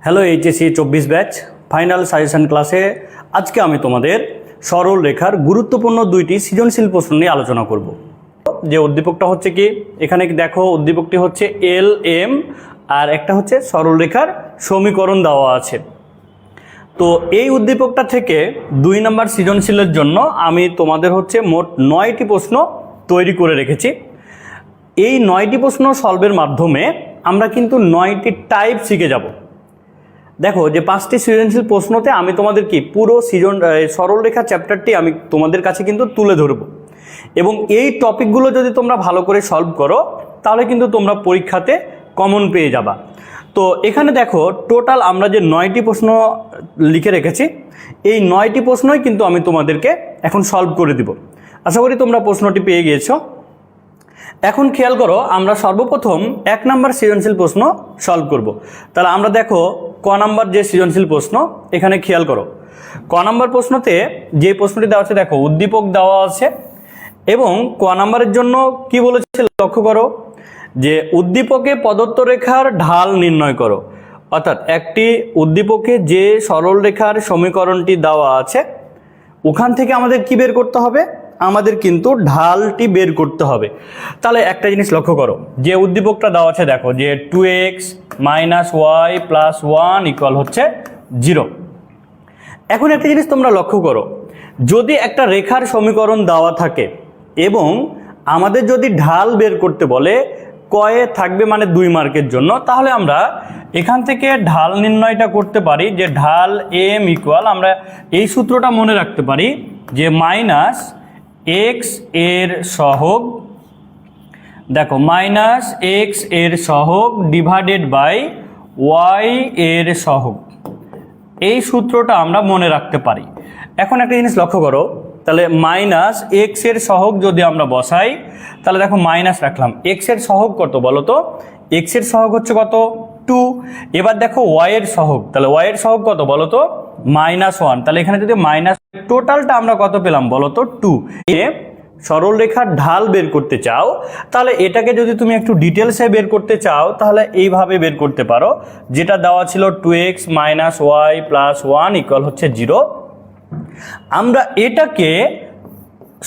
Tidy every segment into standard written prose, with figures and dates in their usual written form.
Hello HSC 24 batch final suggestion ক্লাসে আজকে আমি তোমাদের সরল রেখার গুরুত্বপূর্ণ দুইটি সৃজনশীল প্রশ্ন নিয়ে আলোচনা করব। যে উদ্দীপকটা হচ্ছে কি, এখানে দেখো উদ্দীপকটি হচ্ছে এল এম আর একটা হচ্ছে সরল রেখার সমীকরণ দেওয়া আছে। তো এই উদ্দীপকটা থেকে 2 নম্বর সৃজনশীলের জন্য আমি তোমাদের হচ্ছে মোট 9টি প্রশ্ন তৈরি করে রেখেছি। এই 9টি প্রশ্ন সলভের মাধ্যমে আমরা কিন্তু 9টি টাইপ শিখে যাব। দেখো যে 5টি সৃজনশীল প্রশ্নতে আমি তোমাদের কি পুরো সরল রেখা চ্যাপ্টারটি আমি তোমাদের কাছে কিন্তু তুলে ধরব, এবং এই টপিকগুলো যদি তোমরা ভালো করে সলভ করো তাহলে কিন্তু তোমরা পরীক্ষাতে কমন পেয়ে যাবা। তো এখানে দেখো টোটাল আমরা যে 9টি প্রশ্ন লিখে রেখেছি, এই 9টি প্রশ্নই কিন্তু আমি তোমাদেরকে এখন সলভ করে দিব। আশা করি তোমরা প্রশ্নটি পেয়ে গিয়েছো। এখন খেয়াল করো, আমরা সর্বপ্রথম 1 নম্বর সৃজনশীল প্রশ্ন সলভ করব। তাহলে আমরা দেখো ক নাম্বার যে সৃজনশীল প্রশ্ন, এখানে খেয়াল করো ক নাম্বার প্রশ্নতে যে প্রশ্নটি দেওয়া আছে, দেখো উদ্দীপক দেওয়া আছে এবং ক নাম্বারের জন্য কি বলেছে লক্ষ্য করো যে উদ্দীপকে প্রদত্ত রেখার ঢাল নির্ণয় করো। অর্থাৎ একটি উদ্দীপকে যে সরল রেখার সমীকরণটি দেওয়া আছে ওখান থেকে আমাদের কি বের করতে হবে, আমাদের কিন্তু ঢালটি বের করতে হবে। তাহলে একটা জিনিস লক্ষ্য করো, যে উদ্দীপকটা দেওয়া আছে দেখো যে 2x - y + 1 = হচ্ছে 0। এখন একটা জিনিস তোমরা লক্ষ্য করো, যদি একটা রেখার সমীকরণ দেওয়া থাকে এবং আমাদের যদি ঢাল বের করতে বলে, কয়ে থাকবে মানে 2 মার্কের জন্য, তাহলে আমরা এখান থেকে ঢাল নির্ণয়টা করতে পারি যে ঢাল m = আমরা এই সূত্রটা মনে রাখতে পারি যে -x এর সহগ, দেখো -x এর সহগ ডিভাইডেড বাই y এর সহগ। এই সূত্রটা আমরা মনে রাখতে পারি। এখন একটা জিনিস লক্ষ্য করো, তাহলে -x এর সহগ যদি আমরা বসাই, তাহলে দেখো মাইনাস রাখলাম, x এর সহগ কত বলো তো, x এর সহগ হচ্ছে কত 2। এবার দেখো y এর সহগ, তাহলে y এর সহগ কত বলো তো -1। তাহলে এখানে যদি মাইনাস, টোটালটা আমরা কত পেলাম বলো তো 2। সরল রেখার ঢাল বের করতে চাও তাহলে এটাকে যদি তুমি একটু ডিটেলসে বের করতে চাও তাহলে এইভাবে বের করতে পারো, যেটা দেওয়া ছিল 2x - y + 1 = হচ্ছে 0। আমরা এটাকে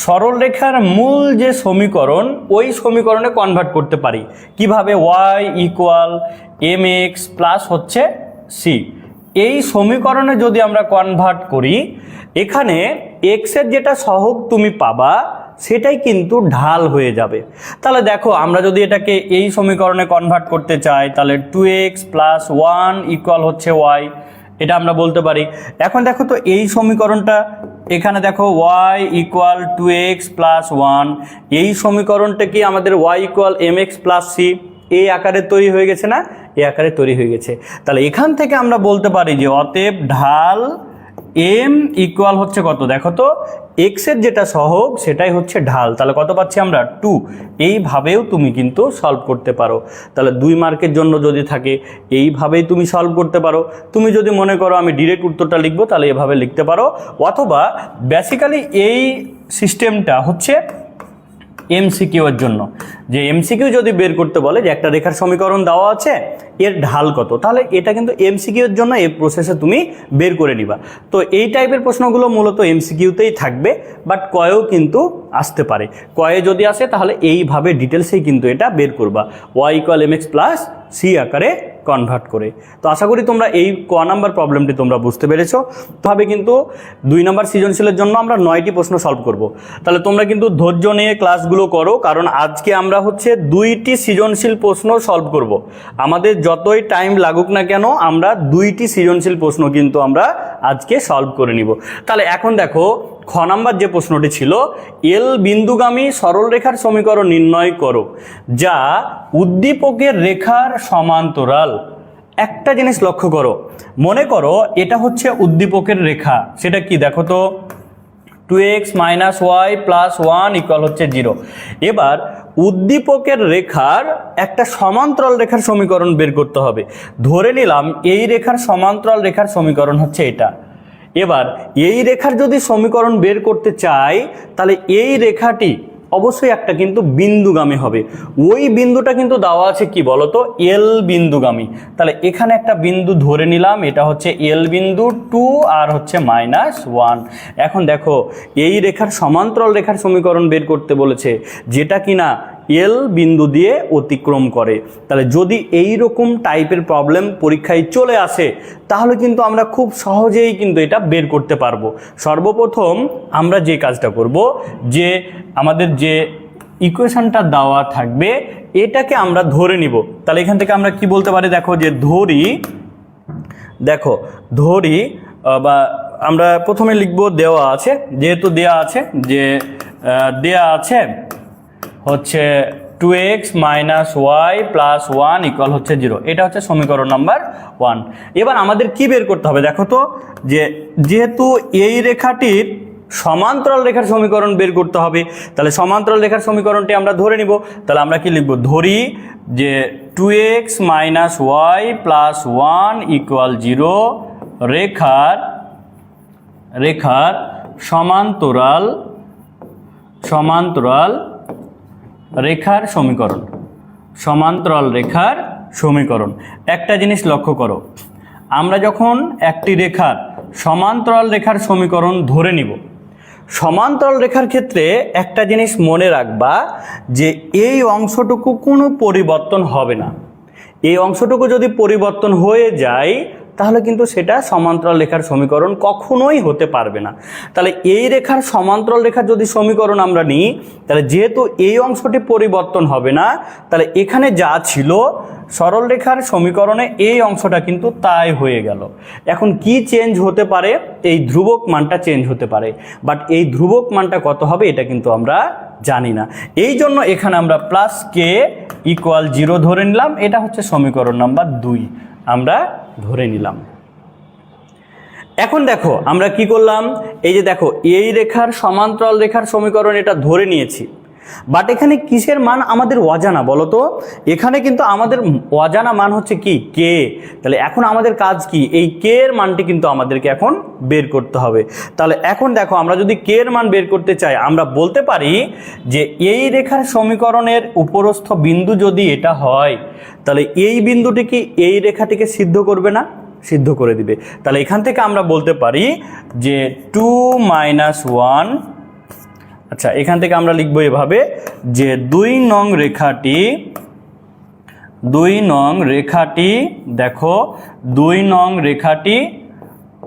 সরল রেখার মূল যে সমীকরণ ওই সমীকরণে কনভার্ট করতে পারি। কিভাবে? y = mx + হচ্ছে c। এই সমীকরণে যদি আমরা কনভার্ট করি, এখানে x এর যেটা সহগ তুমি পাবা সেটাই কিন্তু ঢাল হয়ে যাবে। তাহলে দেখো আমরা যদি এটাকে এই সমীকরণে কনভার্ট করতে চাই তাহলে 2x + 1 = হচ্ছে y, এটা আমরা বলতে পারি। এখন দেখো তো এই সমীকরণটা, এখানে দেখো y = 2x + 1, এই সমীকরণটা কি আমাদের y = mx + c এই আকারে তৈরি হয়ে গেছে না, এই আকারে তৈরি হয়ে গেছে। তাহলে এখান থেকে আমরা বলতে পারি যে অতএব ঢাল m = হচ্ছে কত, দেখো তো x এর যেটা সহগ সেটাই হচ্ছে ঢাল। তাহলে কত পাচ্ছি আমরা 2। এইভাবেও তুমি কিন্তু সলভ করতে পারো। তাহলে 2 মার্কের জন্য যদি থাকে এইভাবেই তুমি সলভ করতে পারো। তুমি যদি মনে করো আমি ডিরেক্ট উত্তরটা লিখবো তাহলে এভাবে লিখতে পারো, অথবা বেসিক্যালি এই সিস্টেমটা হচ্ছে এমসিকিউ এর জন্য, যে এমসিকিউ যদি বের করতে বলে যে একটা রেখার সমীকরণ দেওয়া আছে এর ঢাল কত, তাহলে এটা কিন্তু এমসিকিউ এর জন্য এই প্রসেসে তুমি বের করে নিবা। তো এই টাইপের প্রশ্নগুলো মূলত এমসিকিউতেই থাকবে, বাট কয়েও কিন্তু আসতে পারে। কয়ে যদি আসে তাহলে এইভাবে ডিটেলসেই কিন্তু এটা বের করবা, y = mx + c আকারে কনভার্ট করে। তো আশা করি তোমরা এই ক নাম্বার প্রবলেমটি তোমরা বুঝতে পেরেছো। তবে কিন্তু 2 নম্বর সৃজনশীলের জন্য আমরা 9টি প্রশ্ন সলভ করব। তাহলে তোমরা কিন্তু ধৈর্য নিয়ে ক্লাসগুলো করো, কারণ আজকে আমরা হচ্ছে 2টি সৃজনশীল প্রশ্ন সলভ করব। আমাদের যতই টাইম লাগুক না কেন আমরা 2টি সৃজনশীল প্রশ্ন কিন্তু আমরা আজকে সলভ করে নিব। তাহলে এখন দেখো খ নাম্বার যে প্রশ্নটি ছিল, এল বিন্দুগামী সরল রেখার সমীকরণ নির্ণয় করো যা উদ্দীপকের রেখার সমান্তরাল। একটা জিনিস লক্ষ্য করো, মনে করো এটা হচ্ছে উদ্দীপকের রেখা, সেটা কি দেখো তো 2x - y + 1 = হচ্ছে 0। এবার উদ্দীপকের রেখার একটা সমান্তরাল রেখার সমীকরণ বের করতে হবে। ধরে নিলাম এই রেখার সমান্তরাল রেখার সমীকরণ হচ্ছে এটা। এবার এই রেখার যদি সমীকরণ বের করতে চাই তাহলে এই রেখাটি অবশ্যই একটা কিন্তু বিন্দুগামী হবে। ওই বিন্দুটা কিন্তু দেওয়া আছে কি বলতো, এল বিন্দুগামী। তাহলে এখানে একটা বিন্দু ধরে নিলাম, এটা হচ্ছে এল বিন্দু 2 আর হচ্ছে -1। এখন দেখো এই রেখার সমান্তরাল রেখার সমীকরণ বের করতে বলেছে, যেটা কিনা এল বিন্দু দিয়ে অতিক্রম করে। তাহলে যদি এই রকম টাইপের প্রবলেম পরীক্ষায় চলে আসে তাহলে কিন্তু আমরা খুব সহজেই কিন্তু এটা বের করতে পারবো। সর্বপ্রথম আমরা যে কাজটা করব, যে আমাদের যে ইকুয়েশনটা দেওয়া থাকবে এটাকে আমরা ধরে নিব। তাহলে এখান থেকে আমরা কি বলতে পারি, দেখো যে ধরি বা আমরা প্রথমে লিখব দেওয়া আছে, যেহেতু দেওয়া আছে যে দেওয়া আছে হচ্ছে 2x - y + 1 = হচ্ছে 0। এটা হচ্ছে সমীকরণ নাম্বার 1। এবার আমাদের কি বের করতে হবে, দেখো তো, যে যেহেতু এই রেখাটির সমান্তরাল রেখার সমীকরণ বের করতে হবে, তাহলে সমান্তরাল রেখার সমীকরণটি আমরা ধরে নিব। তাহলে আমরা কি লিখব, ধরি যে 2x - y + 1 = 0 রেখার সমান্তরাল রেখার সমীকরণ। একটা জিনিস লক্ষ্য করো, আমরা যখন একটি রেখার সমান্তরাল রেখার সমীকরণ ধরে নিব, সমান্তরাল রেখার ক্ষেত্রে একটা জিনিস মনে রাখবা, যে এই অংশটুকু কোনো পরিবর্তন হবে না। এই অংশটুকু যদি পরিবর্তন হয়ে যায় তাহলে কিন্তু সেটা সমান্তরাল রেখার সমীকরণ কখনোই হতে পারবে না। তাহলে এই রেখার সমান্তরাল রেখার যদি সমীকরণ আমরা নিই, তাহলে যেহেতু এই অংশটি পরিবর্তন হবে না, তাহলে এখানে যা ছিল সরল রেখার সমীকরণে এই অংশটা কিন্তু তাই হয়ে গেল। এখন কি চেঞ্জ হতে পারে, এই ধ্রুবক মানটা চেঞ্জ হতে পারে, বাট এই ধ্রুবক মানটা কত হবে এটা কিন্তু আমরা জানি না। এই জন্য এখানে আমরা +k = 0 ধরে নিলাম। এটা হচ্ছে সমীকরণ নাম্বার 2 আমরা ধরে নিলাম। এখন দেখো আমরা কি করলাম, এই যে দেখো এই রেখার সমান্তরাল রেখার সমীকরণ এটা ধরে নিয়েছি, বাট এখানে কিসের মান আমাদের অজানা বলো তো? এখানে কিন্তু আমাদের অজানা মান হচ্ছে কি, কে। তাহলে এখন আমাদের কাজ কি, এই কে এর মানটি কিন্তু আমাদেরকে এখন বের করতে হবে। তাহলে এখন দেখো আমরা যদি কে এর মান বের করতে চাই, আমরা বলতে পারি যে এই রেখার সমীকরণের উপরস্থ বিন্দু যদি এটা হয়, তাহলে এই বিন্দুটি কি এই রেখাটিকে সিদ্ধ করবে না? সিদ্ধ করে দিবে। তাহলে এখান থেকে আমরা বলতে পারি যে 2 - 1, আচ্ছা এখান থেকে আমরা লিখবো এভাবে যে 2 নং রেখাটি দেখো 2 নং রেখাটি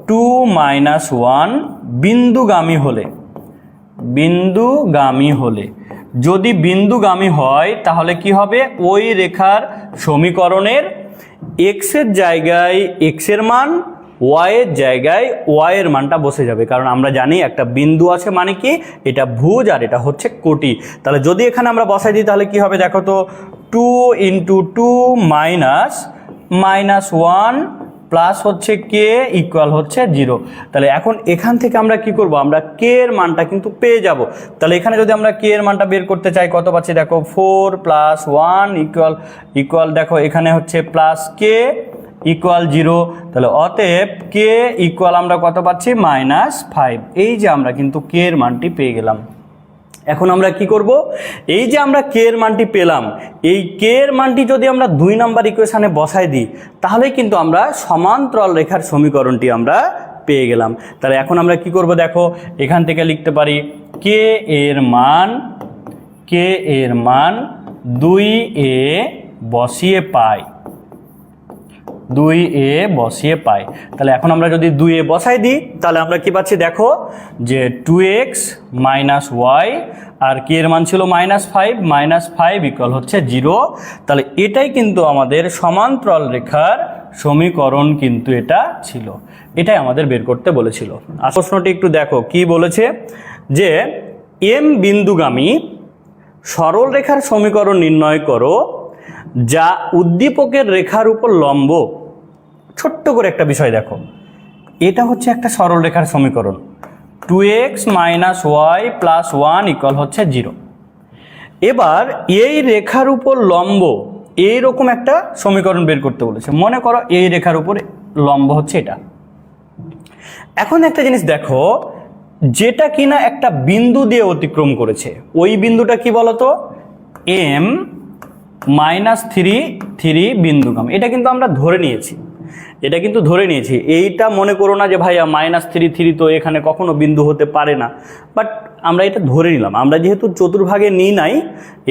2 - 1 বিন্দুগামী হলে যদি বিন্দুগামী হয় তাহলে কি হবে, ওই রেখার সমীকরণের x এর জায়গায় x এর মান, y এর জায়গায় y এর মানটা বসে যাবে। কারণ আমরা জানি একটা বিন্দু আছে মানে কি, এটা ভুজ আর এটা হচ্ছে কোটি। তাহলে যদি এখানে আমরা বসাই দিই তাহলে কি হবে, দেখো তো 2 × 2 -1 প্লাস হচ্ছে কে ইকুয়াল হচ্ছে 0। তাহলে এখন এখান থেকে আমরা কি করব, আমরা কে এর মানটা কিন্তু পেয়ে যাব। তাহলে এখানে যদি আমরা কে এর মানটা বের করতে চাই কত পাচ্ছি, দেখো 4 + 1 ইকুয়াল দেখো এখানে হচ্ছে +k = 0। তাহলে অতএব কে ইকুয়াল আমরা কত পাচ্ছি, -5। এই যে আমরা কিন্তু কে এর মানটি পেয়ে গেলাম। এখন আমরা কি করব, এই যে আমরা কে এর মানটি পেলাম, এই কে এর মানটি যদি আমরা 2 নাম্বার ইকুয়েশনে বসাই দিই তাহলে কিন্তু আমরা সমান্তরাল রেখার সমীকরণটি আমরা পেয়ে গেলাম। তাহলে এখন আমরা কি করব, দেখো এখান থেকে লিখতে পারি কে এর মান 2a বসিয়ে পাই। তাহলে এখন আমরা যদি 2a বসাই দিই তাহলে আমরা কি পাচ্ছি, দেখো যে 2x - y আর কে এর মান ছিল -5 ইকুয়াল হচ্ছে 0। তাহলে এটাই কিন্তু আমাদের সমান্তরাল রেখার সমীকরণ কিন্তু এটা ছিল, এটাই আমাদের বের করতে বলেছিল। আর প্রশ্নটি একটু দেখো কি বলেছে, যে m বিন্দুগামী সরল রেখার সমীকরণ নির্ণয় করো যা উদ্দীপকের রেখার উপর লম্ব। ছোট্ট করে একটা বিষয় দেখো, এটা হচ্ছে একটা সরল রেখার সমীকরণ, 2x - y + 1 ইকুয়াল হচ্ছে 0। এবার এই রেখার উপর লম্ব এইরকম একটা সমীকরণ বের করতে বলেছে। মনে করো এই রেখার উপর লম্ব হচ্ছে এটা। এখন একটা জিনিস দেখো, যেটা কিনা একটা বিন্দু দিয়ে অতিক্রম করেছে, ওই বিন্দুটা কি বলতো, m -3 বিন্দুগামী। এটা কিন্তু আমরা ধরে নিয়েছি, এইটা মনে করো না যে ভাইয়া -3 তো এখানে কখনো বিন্দু হতে পারে না, বাট আমরা এটা ধরে নিলাম। আমরা যেহেতু চতুর্ভাগে নিই নাই,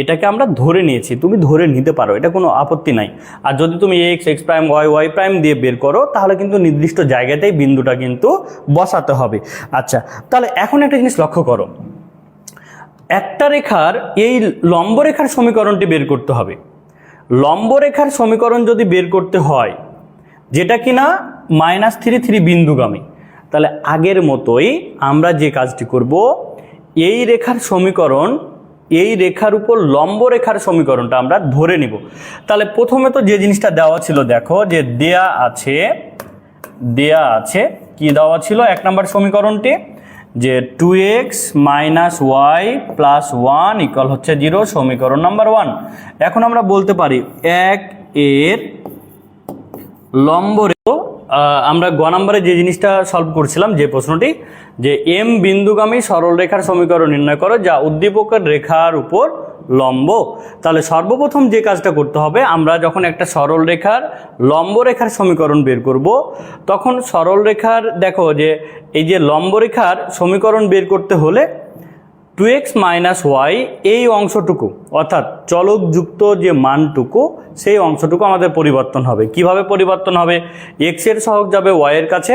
এটাকে আমরা ধরে নিয়েছি, তুমি ধরে নিতে পারো, এটা কোনো আপত্তি নাই। আর যদি তুমি x প্রাইম y প্রাইম দিয়ে বের করো, তাহলে কিন্তু নির্দিষ্ট জায়গাতেই বিন্দুটা কিন্তু বসাতে হবে। আচ্ছা, তাহলে এখন একটা জিনিস লক্ষ্য করো, একটা রেখার এই লম্ব রেখার সমীকরণটি বের করতে হবে। লম্ব রেখার সমীকরণ যদি বের করতে হয়, যেটা কিনা -3 বিন্দুগামী, তাহলে আগের মতোই আমরা যে কাজটি করব, এই রেখার সমীকরণ, এই রেখার উপর লম্ব রেখার সমীকরণটা আমরা ধরে নিব। তাহলে প্রথমে তো যে জিনিসটা দেওয়া ছিল, দেখো যে দেয়া আছে কি দেওয়া ছিল, 1 নম্বর সমীকরণটি যে 2x - y + 1 = হচ্ছে 0, সমীকরণ নাম্বার 1। এখন আমরা বলতে পারি 1 এর লম্ব রেখা, আমরা গ নম্বরে যে জিনিসটা সলভ করছিলাম, যে প্রশ্নটি, যে m বিন্দুগামী সরল রেখার সমীকরণ নির্ণয় করো যা উদ্দীপকের রেখার উপর লম্ব। তাহলে সর্বপ্রথম যে কাজটা করতে হবে, আমরা যখন একটা সরল রেখার লম্ব রেখার সমীকরণ বের করব, তখন সরল রেখার, দেখো যে এই যে লম্ব রেখার সমীকরণ বের করতে হলে 2x - y এই অংশটুকু, অর্থাৎ চলকযুক্ত যে মানটুকু, সেই অংশটুকু আমাদের পরিবর্তন হবে। কিভাবে পরিবর্তন হবে? x এর সহগ যাবে y এর কাছে,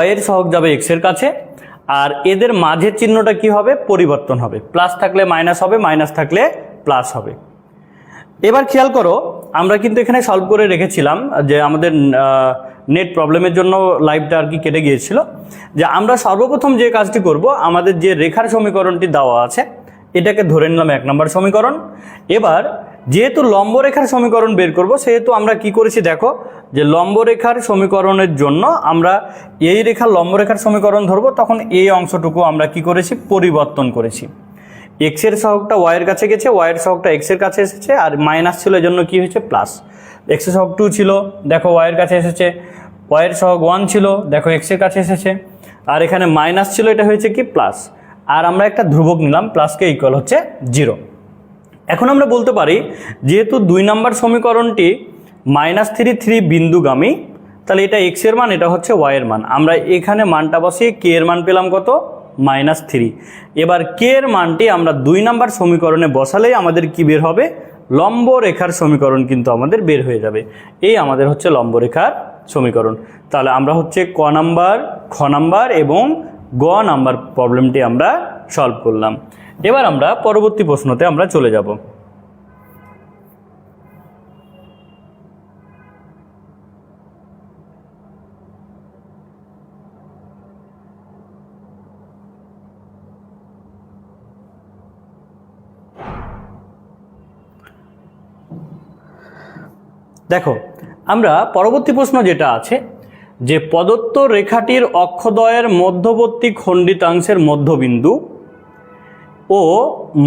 y এর সহগ যাবে x এর কাছে, আর এদের মাঝের চিহ্নটা কি হবে? পরিবর্তন হবে। প্লাস থাকলে মাইনাস হবে, মাইনাস থাকলে প্লাস হবে। এবার খেয়াল করো, আমরা কিন্তু এখানে সলভ করে রেখেছিলাম, যে আমাদের নেট প্রবলেমের জন্য লাইভটা আর কি কেটে গিয়েছিল, যে আমরা সর্বপ্রথম যে কাজটি করব, আমাদের যে রেখার সমীকরণটি দেওয়া আছে, এটাকে ধরে নিলাম 1 নম্বর সমীকরণ। এবার যেহেতু লম্ব রেখার সমীকরণ বের করব, সেহেতু আমরা কি করেছি, দেখো যে লম্ব রেখার সমীকরণের জন্য আমরা এই রেখার লম্ব রেখার সমীকরণ ধরবো, তখন এই অংশটুকু আমরা কি করেছি? পরিবর্তন করেছি। x এর সহগটা y এর কাছে গেছে, y এর সহগটা x এর কাছে এসেছে, আর মাইনাস ছিল, এজন্য কি হয়েছে? প্লাস। x এর সহগ 2 ছিল, দেখো y এর কাছে এসেছে, y এর সহগ 1 ছিল, দেখো x এর কাছে এসেছে, আর এখানে মাইনাস ছিল, এটা হয়েছে কি? প্লাস। আর আমরা একটা ধ্রুবক নিলাম, প্লাসকে ইকুয়াল হচ্ছে 0। এখন আমরা বলতে পারি, যেহেতু 2 নম্বর সমীকরণটি -3 বিন্দুগামী, তাহলে এটা x এর মান, এটা হচ্ছে y এর মান। আমরা এখানে মানটা বসিয়ে k এর মান পেলাম কত? -3। এবার k এর মানটি আমরা 2 নম্বর সমীকরণে বসালেই আমাদের কি বের হবে? লম্ব রেখার সমীকরণ কিন্তু আমাদের বের হয়ে যাবে। এই আমাদের হচ্ছে লম্ব রেখার সমীকরণ। তাহলে আমরা হচ্ছে ক নাম্বার, খ নাম্বার এবং গ নাম্বার প্রবলেমটি আমরা সলভ করলাম। এবার আমরা পরবর্তী প্রশ্নতে আমরা চলে যাব। দেখো, আমরা পরবর্তী প্রশ্ন যেটা আছে, যে প্রদত্ত রেখাটির অক্ষদ্বয়ের মধ্যবর্তী খণ্ডিতাংশের মধ্যবিন্দু ও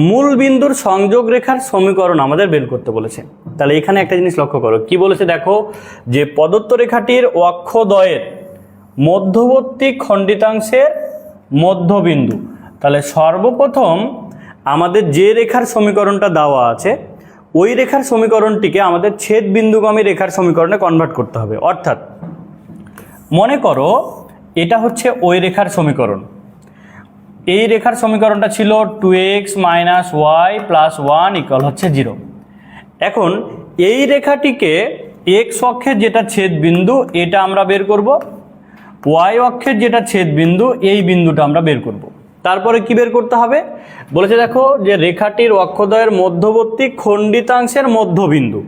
মূল বিন্দুর সংযোগ রেখার সমীকরণ আমাদের বের করতে বলেছে। তাহলে এখানে একটা জিনিস লক্ষ্য করো, কি বলেছে দেখো, যে প্রদত্ত রেখাটির অক্ষদ্বয়ের মধ্যবর্তী খণ্ডিতাংশের মধ্যবিন্দু। তাহলে সর্বপ্রথম আমাদের যে রেখার সমীকরণটা দেওয়া আছে, ওই রেখার সমীকরণটিকে আমাদের ছেদ বিন্দুগামী রেখার সমীকরণে কনভার্ট করতে হবে। অর্থাৎ মনে করো এটা হচ্ছে ওই রেখার সমীকরণ, এই রেখার সমীকরণটা ছিল 2x - y + 1 = হচ্ছে 0। এখন এই রেখাটিকে x অক্ষের যেটা ছেদ বিন্দু, এটা আমরা বের করব, y অক্ষের যেটা ছেদ বিন্দু, এই বিন্দুটা আমরা বের করব। তারপরে কি বের করতে হবে বলেছে, দেখো যে রেখাটির অক্ষদ্বয়ের মধ্যবর্তী খণ্ডিতাংশের মধ্যবিন্দু।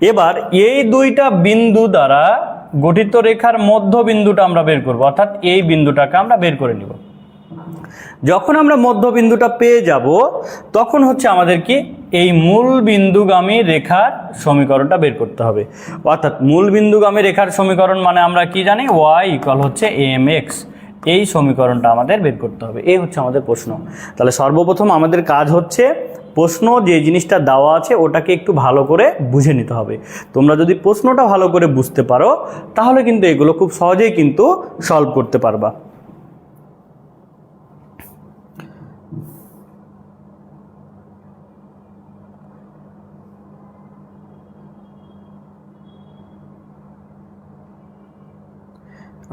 এবার এই দুইটা বিন্দু দ্বারা গঠিত রেখার মধ্যবিন্দুটা আমরা বের করব, অর্থাৎ এই বিন্দুটাকে আমরা বের করে নিব। যখন আমরা মধ্যবিন্দুটা পেয়ে যাব, তখন হচ্ছে আমাদের কি এই মূল বিন্দুগামী রেখার সমীকরণটা বের করতে হবে। অর্থাৎ মূল বিন্দুগামী রেখার সমীকরণ মানে আমরা কি জানি, y = হচ্ছে mx। এই সমীকরণটা আমাদের বের করতে হবে। এই হচ্ছে আমাদের প্রশ্ন। তাহলে সর্বপ্রথম আমাদের কাজ হচ্ছে প্রশ্ন যে জিনিসটা দেওয়া আছে ওটাকে একটু ভালো করে বুঝে নিতে হবে। তোমরা যদি প্রশ্নটা ভালো করে বুঝতে পারো, তাহলে কিন্তু এগুলো খুব সহজেই কিন্তু সলভ করতে পারবা।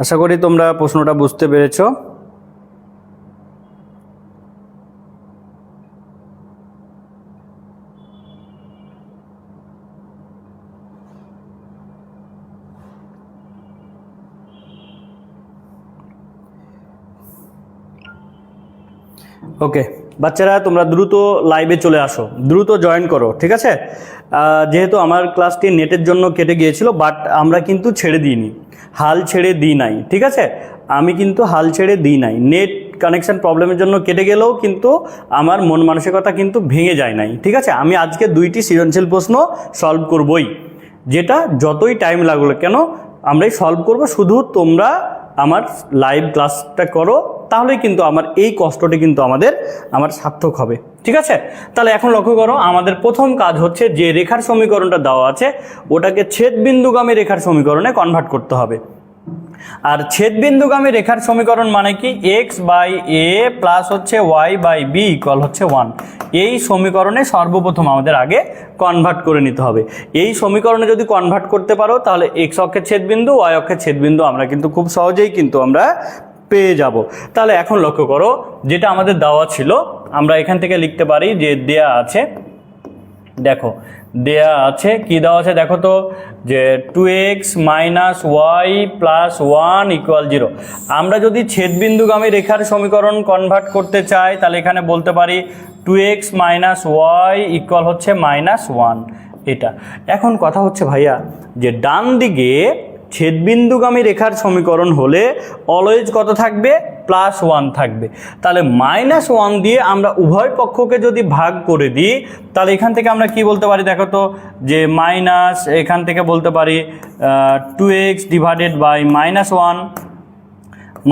আশা করি তোমরা প্রশ্নটা বুঝতে পেরেছো। ওকে বাচ্চারা, তোমরা দ্রুত লাইভে চলে আসো, দ্রুত জয়েন করো, ঠিক আছে? যেহেতু আমার ক্লাসটি নেটের জন্য কেটে গিয়েছিল, বাট আমরা কিন্তু ছেড়ে দিইনি, হাল ছেড়ে দিই নাই, ঠিক আছে? আমি কিন্তু হাল ছেড়ে দিই নাই। নেট কানেকশন প্রবলেমের জন্য কেটে গেলেও কিন্তু আমার মন মানসিকতা কিন্তু ভেঙে যায় নাই, ঠিক আছে? আমি আজকে 2টি সৃজনশীল প্রশ্ন সলভ করবই, যেটা যতই টাইম লাগলো কেন আমরাই সলভ করব। শুধু তোমরা আমার লাইভ ক্লাসটা করো, তাহলেই কিন্তু আমার এই কষ্টটি কিন্তু আমার সার্থক হবে, ঠিক আছে? তাহলে এখন লক্ষ্য করো, আমাদের প্রথম কাজ হচ্ছে যে রেখার সমীকরণটা দেওয়া আছে ওটাকে ছেদবিন্দুগামী রেখার সমীকরণে কনভার্ট করতে হবে। আর ছেদবিন্দুগামী রেখার সমীকরণ মানে কি, এক্স বাই এ প্লাস হচ্ছে ওয়াই বাই বি ইকুয়াল হচ্ছে 1। এই সমীকরণে সর্বপ্রথম আমাদের আগে কনভার্ট করে নিতে হবে। এই সমীকরণে যদি কনভার্ট করতে পারো তাহলে এক্স অক্ষের ছেদবিন্দু, ওয়াই অক্ষের ছেদবিন্দু আমরা কিন্তু খুব সহজেই কিন্তু আমরা পেয়ে যাব। তাহলে এখন লক্ষ্য করো, যেটা আমাদের দেওয়া ছিল আমরা এখান থেকে লিখতে পারি যে দেয়া আছে, দেখো দেয়া আছে কি দেওয়া আছে দেখো তো, যে 2x minus Y plus 1 equal 0। আমরা যদি ছেদবিন্দুগামী রেখার সমীকরণ কনভার্ট করতে চাই তাহলে এখানে বলতে পারি 2x মাইনাস ওয়াই ইকুয়াল হচ্ছে -1। এটা এখন কথা হচ্ছে ভাইয়া, যে ডান দিকে ছেদবিন্দুগামী রেখার সমীকরণ হলে অলওয়েজ কত থাকবে, +1 থাকবে। তাহলে -1 দিয়ে আমরা উভয় পক্ষকে যদি ভাগ করে দিই তাহলে এখান থেকে আমরা কি বলতে পারি দেখো তো, যে মাইনাস এখান থেকে বলতে পারি 2x divided by -1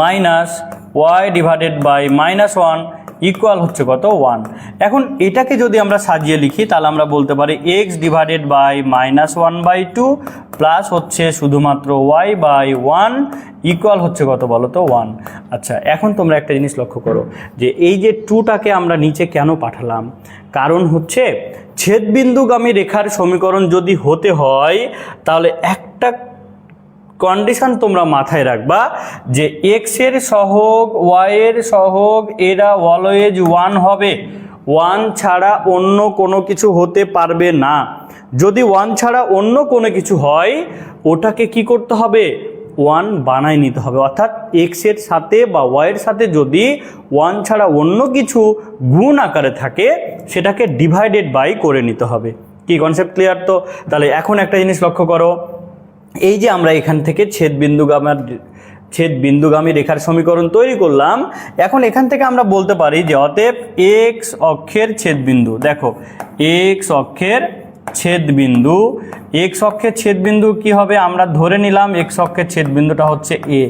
minus y divided by -1 equal হচ্ছে কত, 1। এখন এটাকে যদি আমরা সাজিয়ে লিখি তাহলে আমরা বলতে পারি x ডিভাইডেড বাই -1/2 প্লাস হচ্ছে শুধুমাত্র y বাই 1 ইকুয়াল হচ্ছে কত বলো তো, 1। আচ্ছা, এখন তোমরা একটা জিনিস লক্ষ্য করো, যে এই যে 2টাকে আমরা নিচে কেন পাঠালাম, কারণ হচ্ছে ছেদবিন্দুগামী রেখার সমীকরণ যদি হতে হয় তাহলে একটা কন্ডিশন তোমরা মাথায় রাখবা, যে এক্স এর সহগ ওয়াই এর সহগ এরা অলওয়েজ 1 হবে, 1 ছাড়া অন্য কোনো কিছু হতে পারবে না। যদি 1 ছাড়া অন্য কোনো কিছু হয় ওটাকে কি করতে হবে, 1 বানায় নিতে হবে। অর্থাৎ এক্স এর সাথে বা ওয়াই এর সাথে যদি 1 ছাড়া অন্য কিছু গুণ আকারে থাকে সেটাকে ডিভাইডেড বাই করে নিতে হবে। কি কনসেপ্ট ক্লিয়ার তো? তাহলে এখন একটা জিনিস লক্ষ্য করো, এই যে আমরা এখান থেকে ছেদবিন্দুগামী রেখার সমীকরণ তৈরি করলাম, এখন এখান থেকে আমরা বলতে পারি যে অতএব এক্স অক্ষের ছেদবিন্দু, দেখো এক্স অক্ষের ছেদবিন্দু, এক্স অক্ষের ছেদবিন্দু কি হবে, আমরা ধরে নিলাম এক্স অক্ষের ছেদবিন্দুটা হচ্ছে এ।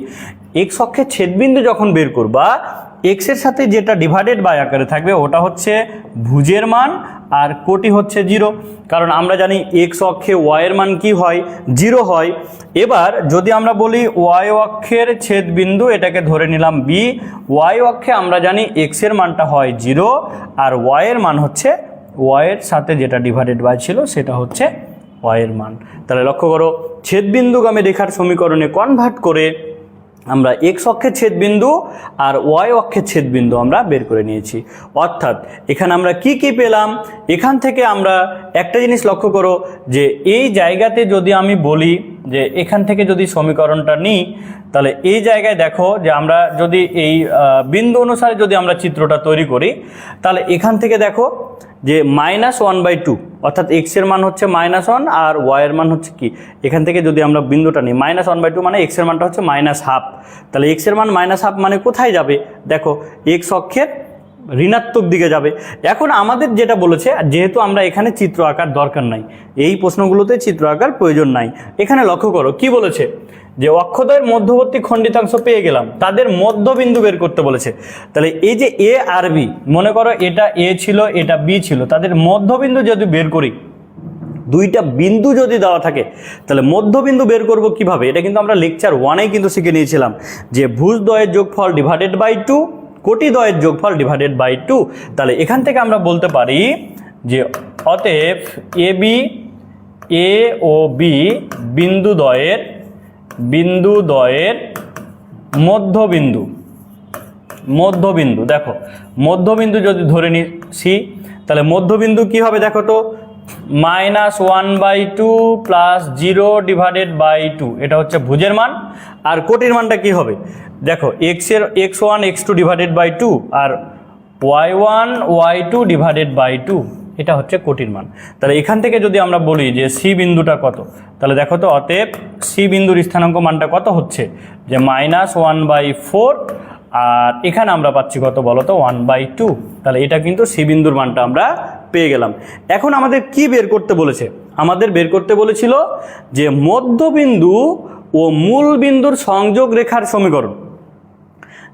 এক্স অক্ষের ছেদবিন্দু যখন বের করবা এক্স এর সাথে যেটা ডিভাইডেড বাই আকারে থাকবে ওটা হচ্ছে ভুজের মান আর কোটি হচ্ছে 0, কারণ আমরা জানি এক্স অক্ষে ওয়াই এর মান কি হয়, 0 হয়। এবার যদি আমরা বলি ওয়াই অক্ষের ছেদবিন্দু, এটাকে ধরে নিলাম বি, ওয়াই অক্ষে আমরা জানি এক্স এর মানটা হয় 0 আর ওয়াই এর মান হচ্ছে ওয়াই এর সাথে যেটা ডিভাইডেড বাই ছিল সেটা হচ্ছে ওয়াই এর মান। তাহলে লক্ষ্য করো, ছেদবিন্দুগামী রেখার সমীকরণে কনভার্ট করে আমরা এক্স অক্ষের ছেদবিন্দু আর ওয়াই অক্ষের ছেদবিন্দু আমরা বের করে নিয়েছি। অর্থাৎ এখানে আমরা কি কি পেলাম, এখান থেকে আমরা একটা জিনিস লক্ষ্য করো, যে এই জায়গাতে যদি আমি বলি যে এখান থেকে যদি সমীকরণটা নিই তাহলে এই জায়গায় দেখো যে আমরা যদি এই বিন্দু অনুসারে যদি আমরা চিত্রটা তৈরি করি তাহলে এখান থেকে দেখো যে -1/2, অর্থাৎ এক্স এর মান হচ্ছে -1 আর ওয়াই এর মান হচ্ছে কি, এখান থেকে যদি আমরা বিন্দুটা নিই -1/2 মানে এক্স এর মানটা হচ্ছে -1/2, তাহলে এক্স এর মান -1/2 মানে কোথায় যাবে, দেখো এক্স অক্ষের ঋণাত্মক দিকে যাবে। এখন আমাদের যেটা বলেছে, যেহেতু আমরা এখানে চিত্র আঁকার দরকার নাই, এই প্রশ্নগুলোতে চিত্র আঁকার প্রয়োজন নাই, এখানে লক্ষ্য করো কি বলেছে, যে অক্ষদ্বয়ের মধ্যবর্তী খণ্ডিতাংশ পেয়ে গেলাম, তাদের মধ্যবিন্দু বের করতে বলেছে। তাহলে এই যে এ আর বি, মনে করো এটা এ ছিল এটা বি ছিল, তাদের মধ্যবিন্দু যদি বের করি, দুইটা বিন্দু যদি দেওয়া থাকে তাহলে মধ্যবিন্দু বের করব কিভাবে, এটা কিন্তু আমরা লেকচার 1-এ কিন্তু শিখে নিয়েছিলাম, যে ভুজদ্বয়ের যোগফল ডিভাইডেড বাই 2, কোটিদ্বয়ের যোগফল ডিভাইডেড বাই 2। তাহলে এখান থেকে আমরা বলতে পারি যে অতএব এ ও বি বিন্দুদ্বয়ের মধ্যবিন্দু, মধ্যবিন্দু দেখো মধ্যবিন্দু যদি ধরে নিছি তাহলে মধ্যবিন্দু কি হবে দেখো তো, -1/2 প্লাস 0 ডিভাইডেড বাই 2, এটা হচ্ছে ভুজের মান। আর কোটির মানটা কি হবে দেখো, x1 x2 ডিভাইডেড বাই 2 আর y1 y2 ডিভাইডেড বাই 2, এটা হচ্ছে কোটির মান। তাহলে এখান থেকে যদি আমরা বলি যে সি বিন্দুটা কত, তাহলে দেখো তো অতএব সি বিন্দুর স্থানাঙ্ক মানটা কত হচ্ছে যে -1/4, আর এখানে আমরা পাচ্ছি কত বলো তো 1/2। তাহলে এটা কিন্তু সি বিন্দুর মানটা আমরা পেয়ে গেলাম। এখন আমাদের কি বের করতে বলেছে, আমাদের বের করতে বলেছিল যে মধ্যবিন্দু ও মূল বিন্দুর সংযোগ রেখার সমীকরণ।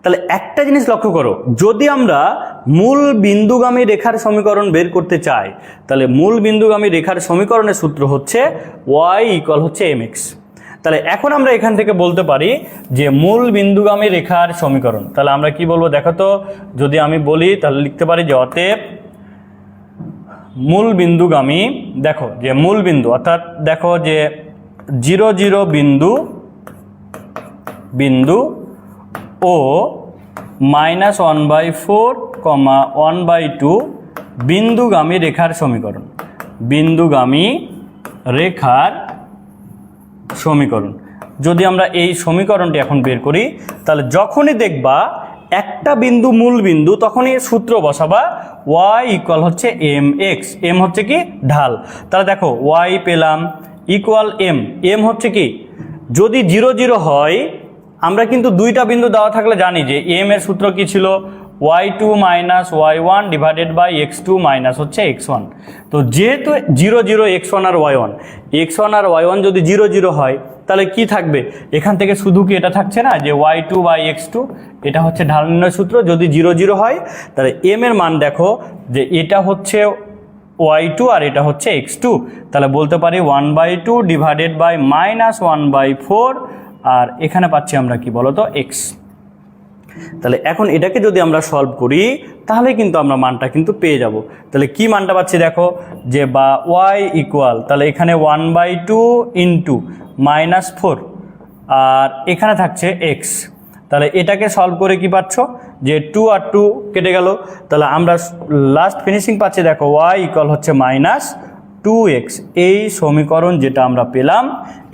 তাহলে একটা জিনিস লক্ষ্য করো, যদি আমরা মূল বিন্দুগামী রেখার সমীকরণ বের করতে চাই তাহলে মূল বিন্দুগামী রেখার সমীকরণের সূত্র হচ্ছে y হচ্ছে mx। তাহলে এখন আমরা এখান থেকে বলতে পারি যে মূল বিন্দুগামী রেখার সমীকরণ, তাহলে আমরা কি বলবো দেখো তো, যদি আমি বলি তাহলে লিখতে পারি যে অতএব মূল বিন্দুগামী, দেখো যে মূল বিন্দু অর্থাৎ দেখো যে 0 0 বিন্দু ও -1/4, 1/2 বিন্দুগামী রেখার সমীকরণ, বিন্দুগামী রেখার সমীকরণ। যদি আমরা এই সমীকরণটি এখন বের করি তাহলে যখনই দেখবা একটা বিন্দু মূল বিন্দু তখনই সূত্র বসাবা y হচ্ছে mx, m হচ্ছে কি ঢাল। তাহলে দেখো y পেলাম ইকুয়াল m হচ্ছে কি, যদি 0 0 হয় আমরা কিন্তু দুইটা বিন্দু দেওয়া থাকলে জানি যে m এর সূত্র কি ছিল y2 - y1 divided by x2 minus হচ্ছে x1। তো যেহেতু 0 0 x1 আর y1 যদি 0 0 হয় তাহলে কি থাকবে এখান থেকে, শুধু কি এটা থাকছে না যে y2 বাই x2, এটা হচ্ছে ঢাল নির্ণয় সূত্র। যদি 0 0 হয় তাহলে m এর মান দেখো যে এটা হচ্ছে y2 আর এটা হচ্ছে x2, তাহলে বলতে পারি 1/2 ডিভাইডেড বাই -1/4, আর এখানে পাচ্ছি আমরা কি বলতো x। তাহলে এখন এটাকে যদি আমরা সলভ করি তাহলে কিন্তু আমরা মানটা কিন্তু পেয়ে যাব। তাহলে কি মানটা পাচ্ছি দেখো যে বা y ইকুয়াল, তাহলে এখানে 1/2 ইন্টু -4 আর এখানে থাকছে x। তাহলে এটাকে সলভ করে কি পাচ্ছ যে 2 আর 2 কেটে গেল, তাহলে আমরা লাস্ট ফিনিশিং পাচ্ছি দেখো y ইকুয়াল হচ্ছে -2x। এই সমীকরণ যেটা আমরা পেলাম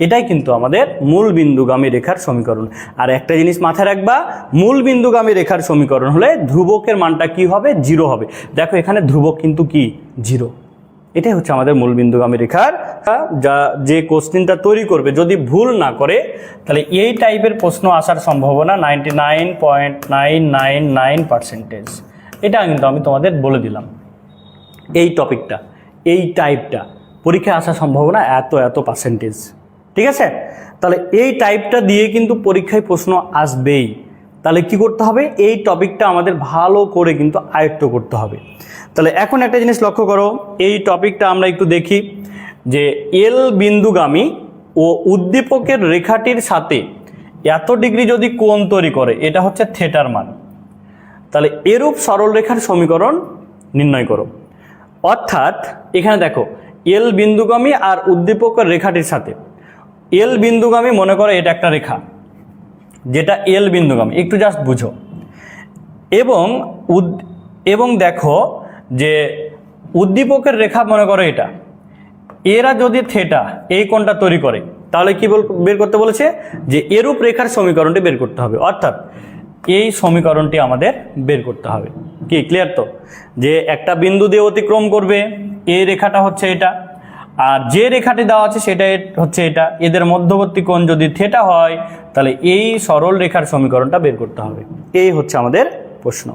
এটাই কিন্তু আমাদের মূল বিন্দুগামী রেখার সমীকরণ। আর একটা জিনিস মাথায় রাখবা, মূল বিন্দুগামী রেখার সমীকরণ হলে ধ্রুবকের মানটা কি হবে 0 হবে। দেখো এখানে ধ্রুবক কিন্তু কি 0, এটাই হচ্ছে আমাদের মূল বিন্দুগামী রেখার। যে কোশ্চেনটা তৈরি করবে যদি ভুল না করে তাহলে এই টাইপের প্রশ্ন আসার সম্ভাবনা 99.999%। এটা কিন্তু আমি তোমাদের বলে দিলাম, এই টপিকটা এই টাইপটা পরীক্ষায় আসার সম্ভাবনা এত পার্সেন্টেজ, ঠিক আছে। তাহলে এই টাইপটা দিয়ে কিন্তু পরীক্ষায় প্রশ্ন আসবেই। তাহলে কি করতে হবে, এই টপিকটা আমাদের ভালো করে কিন্তু আয়ত্ত করতে হবে। তাহলে এখন একটা জিনিস লক্ষ্য করো, এই টপিকটা আমরা একটু দেখি যে এল বিন্দুগামী ও উদ্দীপকের রেখাটির সাথে এত ডিগ্রি যদি কোণ তৈরি করে, এটা হচ্ছে থিটার মান, তাহলে এরূপ সরলরেখার সমীকরণ নির্ণয় করো। অর্থাৎ এখানে দেখো এল বিন্দুগামী আর উদ্দীপকের রেখাটির সাথে, এল বিন্দুগামী মনে করো এটা একটা রেখা যেটা এল বিন্দুগামী, একটু জাস্ট বুঝো। এবং দেখো যে উদ্দীপকের রেখা মনে করো এটা, এরা যদি থিটা এই কোণটা তৈরি করে তাহলে কি বের করতে বলেছে যে এরূপ রেখার সমীকরণটি বের করতে হবে। অর্থাৎ এই সমীকরণটি আমাদের বের করতে হবে। কি ক্লিয়ার তো, যে একটা বিন্দু দিয়ে অতিক্রম করবে, এই রেখাটা হচ্ছে এটা, আর যে রেখাটি দেওয়া আছে সেটা হচ্ছে এটা, এদের মধ্যবর্তী কোণ যদি থিটা হয় তাহলে এই সরল রেখার সমীকরণটা বের করতে হবে। এই হচ্ছে আমাদের প্রশ্ন।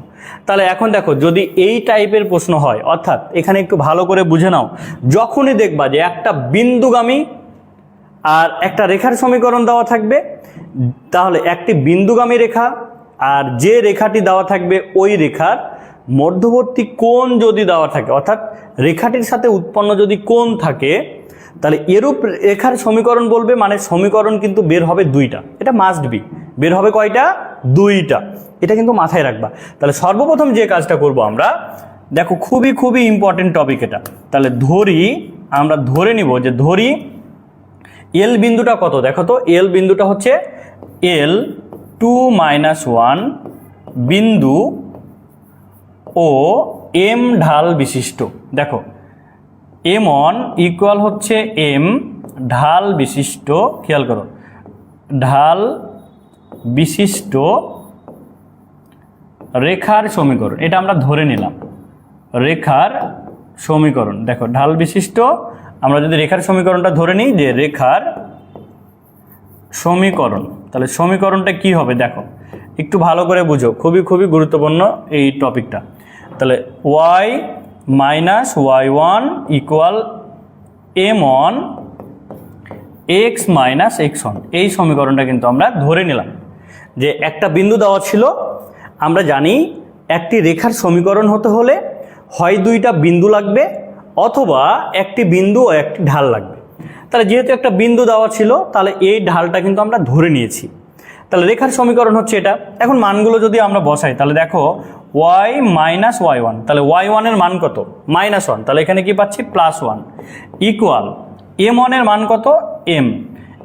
তাহলে এখন দেখো যদি এই টাইপের প্রশ্ন হয়, অর্থাৎ এখানে একটু ভালো করে বুঝে নাও, যখনই দেখবা যে একটা বিন্দুগামী আর একটা রেখার সমীকরণ দেওয়া থাকবে, তাহলে একটি বিন্দুগামী রেখা আর যে রেখাটি দেওয়া থাকবে ওই রেখার মধ্যবর্তী কোণ যদি দেওয়া থাকে, অর্থাৎ রেখাটির সাথে উৎপন্ন যদি কোণ থাকে, তাহলে এরূপ রেখার সমীকরণ বলবে। মানে সমীকরণ কিন্তু বের হবে দুইটা, এটা মাস্ট বি, বের হবে কয়টা, দুইটা, এটা কিন্তু মাথায় রাখবা। তাহলে সর্বপ্রথম যে কাজটা করব আমরা, দেখো খুবই ইম্পর্টেন্ট টপিক এটা। তাহলে আমরা ধরে নিব যে এল বিন্দুটা কত, দেখো তো এল বিন্দুটা হচ্ছে এল 2 - 1 বিন্দু ও m ঢাল বিশিষ্ট। দেখো m1 ইকুয়াল হচ্ছে m ঢাল বিশিষ্ট, খেয়াল করো, ঢাল বিশিষ্ট রেখার সমীকরণ। এটা আমরা ধরে নিলাম রেখার সমীকরণ। দেখো ঢাল বিশিষ্ট, আমরা যদি রেখার সমীকরণটা ধরে নিই যে রেখার সমীকরণ, তাহলে সমীকরণটা কি হবে দেখো একটু ভালো করে বুঝো, খুবই খুবই গুরুত্বপূর্ণ এই টপিকটা। তাহলে y - y1 equal m1 x - x1। এই সমীকরণটা কিন্তু আমরা ধরে নিলাম যে একটা বিন্দু দেওয়া ছিল। আমরা জানি একটি রেখার সমীকরণ হতে হলে হয় দুইটা বিন্দু লাগবে অথবা একটি বিন্দু ও একটি ঢাল লাগবে। তাহলে যেহেতু একটা বিন্দু দেওয়া ছিল তাহলে এই ঢালটা কিন্তু আমরা ধরে নিয়েছি। তাহলে রেখার সমীকরণ হচ্ছে এটা। এখন মানগুলো যদি আমরা বসাই তাহলে দেখো y - y1, তাহলে y1 এর মান কত? -1, তাহলে এখানে কি পাচ্ছি +1 ইকুয়াল m1 এর মান কত? m।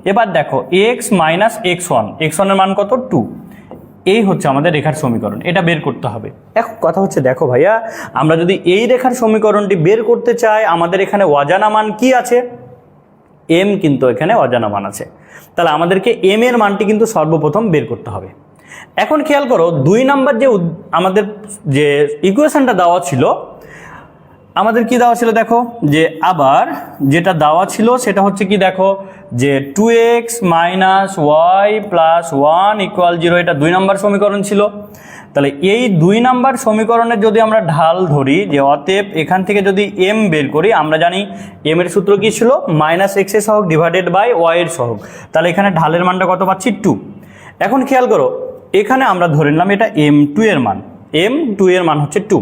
এবার দেখো x - x1, x1 এর মান কত? 2। এই হচ্ছে আমাদের রেখার সমীকরণ, এটা বের করতে হবে। এখন কথা হচ্ছে দেখো ভাইয়া, আমরা যদি এই রেখার সমীকরণটি বের করতে চাই, আমাদের এখানে অজানা মান কি আছে? m, কিন্তু এখানে অজানা মান আছে। তাহলে আমাদেরকে m এর মানটি কিন্তু সর্বপ্রথম বের করতে হবে। এখন খেয়াল করো 2 নাম্বার যে আমাদের যে ইকুয়েশনটা দেওয়া ছিল, আমাদের কি দেওয়া ছিল দেখো, যে আবার যেটা দেওয়া ছিল সেটা হচ্ছে কি দেখো, যে 2x - y + 1 = 0, এটা 2 নাম্বার সমীকরণ ছিল। তাহলে এই 2 নাম্বার সমীকরণের যদি আমরা ঢাল ধরি, যে অতএব এখান থেকে যদি m বের করি, আমরা জানি m এর সূত্র কি ছিল? -x এর সহগ ডিভাইডেড বাই y এর সহগ। তাহলে এখানে ঢালের মানটা কত পাচ্ছি? 2। এখন খেয়াল করো এখানে আমরা ধরে নিলাম এটা m2 এর মান, m2 এর মান হচ্ছে 2।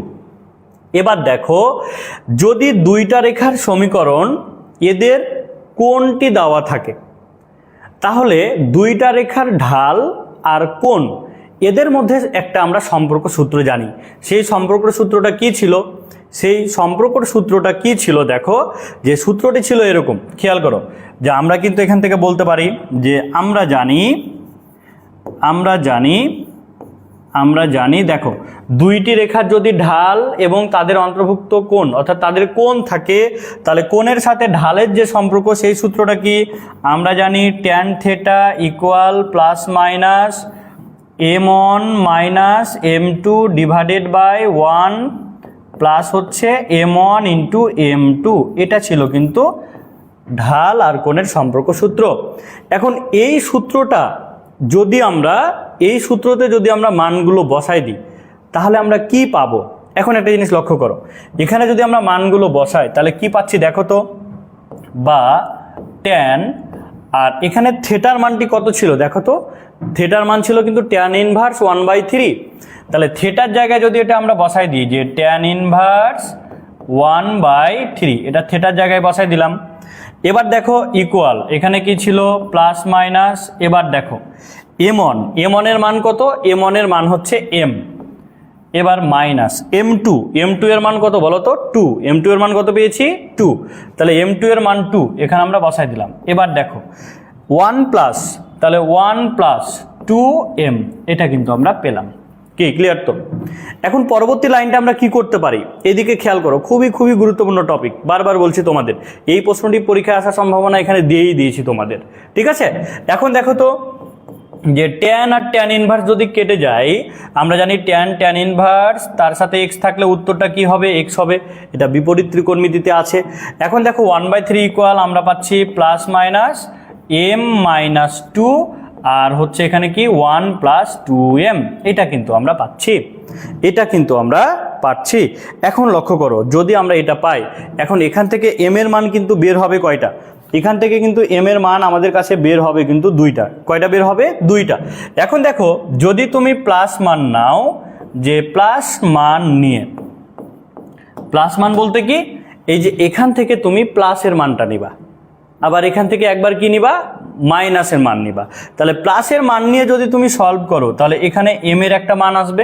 এবার দেখো যদি দুইটা রেখার সমীকরণ এদের কোণটি দেওয়া থাকে, তাহলে দুইটা রেখার ঢাল আর কোণ এদের মধ্যে একটা আমরা সম্পর্ক সূত্র জানি। সেই সম্পর্ক সূত্রটা কি ছিল? সেই সম্পর্ক সূত্রটা কি ছিল দেখো, যে সূত্রটি ছিল এরকম, খেয়াল করো, যে আমরা কিন্তু এখান থেকে বলতে পারি যে আমরা জানি দেখো দুইটি রেখার যদি ঢাল এবং তাদের অন্তর্ভুক্ত কোণ, অর্থাৎ তাদের কোণ থাকে, তাহলে কোণের সাথে ঢালের যে সম্পর্ক সেই সূত্রটা কি? আমরা জানি tan θ equal ± m1 - m2 divided by 1 plus হচ্ছে m1 × m2। এটা ছিল কিন্তু ঢাল আর কোণের সম্পর্ক সূত্র। এখন এই সূত্রটা যদি আমরা এই সূত্রতে যদি আমরা মানগুলো বসাই দিই তাহলে আমরা কি পাবো? এখন একটা জিনিস লক্ষ্য করো, এখানে যদি আমরা মানগুলো বসাই তাহলে কি পাচ্ছি দেখো তো, বা tan, আর এখানে থিটার মানটি কত ছিল দেখো তো, থিটার মান ছিল কিন্তু tan ইনভার্স 1/3। তাহলে থিটার জায়গায় যদি এটা আমরা বসাই দিই যে tan ইনভার্স 1/3, এটা থিটার জায়গায় বসাই দিলাম। এবার দেখো ইকুয়াল, এখানে কি ছিল প্লাস মাইনাস। এবার দেখো m1 এর মান কত? m1 এর মান হচ্ছে m। এবার মাইনাস m2 এর মান কত বলো তো? 2। m2 এর মান কত পেয়েছি? 2। তাহলে m2 এর মান 2 এখানে আমরা বসাই দিলাম। এবার দেখো 1 প্লাস, তাহলে 1 প্লাস 2m, এটা কিন্তু আমরা পেলাম। কি ক্লিয়ার তো? এখন পরবর্তী লাইনটা আমরা কি করতে পারি এদিকে খেয়াল করো, খুবই খুবই গুরুত্বপূর্ণ টপিক, বারবার বলছি তোমাদের, এই প্রশ্নটি পরীক্ষায় আসার সম্ভাবনা এখানে দিয়েই দিয়েছি তোমাদের, ঠিক আছে? এখন দেখো তো যে tan আর tan ইনভার্স যদি কেটে যায়, আমরা জানি tan ইনভার্স তার সাথে x থাকলে উত্তরটা কি হবে? x হবে। এটা বিপরীত ত্রিকোণমিতিতে আছে। এখন দেখো 1/3 ইকুয়াল আমরা পাচ্ছি প্লাস মাইনাস m - 2 আর হচ্ছে এখানে কি 1 প্লাস 2m, এটা কিন্তু আমরা পাচ্ছি। এখন লক্ষ্য করো যদি আমরা এটা পাই, এখন এখান থেকে m এর মান কিন্তু বের হবে কয়টা? এখান থেকে কিন্তু m এর মান আমাদের কাছে বের হবে কিন্তু 2টা। কয়টা বের হবে? 2টা। এখন দেখো যদি তুমি প্লাস মান নাও, যে প্লাস মান নিয়ে, প্লাস মান বলতে কি, এই যে এখান থেকে তুমি প্লাসের মানটা নিবা, আবার এখান থেকে একবার কি নিবা? মাইনাসের মান নিবা। তাহলে প্লাসের মান নিয়ে যদি তুমি সলভ করো তাহলে এখানে m এর একটা মান আসবে,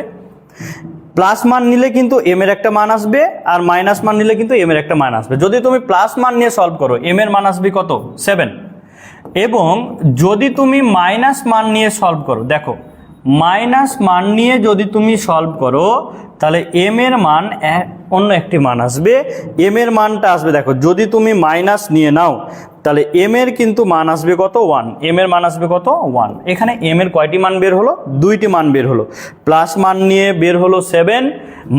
প্লাস মান নিলে কিন্তু m এর একটা মান আসবে, আর মাইনাস মান নিলে কিন্তু m এর একটা মান আসবে। যদি তুমি প্লাস মান নিয়ে সলভ করো m এর মান আসবে কত? 7। এবং যদি তুমি মাইনাস মান নিয়ে সলভ করো, দেখো মাইনাস মান নিয়ে যদি তুমি সলভ করো তাহলে এম এর মান অন্য একটি মান আসবে। এম এর মানটা আসবে, দেখো যদি তুমি মাইনাস নিয়ে নাও তাহলে এম এর কিন্তু মান আসবে কত 1, এম এর মান আসবে কত 1। এখানে এম এর কয়টি মান বের হলো, দুইটি মান বের হলো। প্লাস মান নিয়ে বের হলো 7,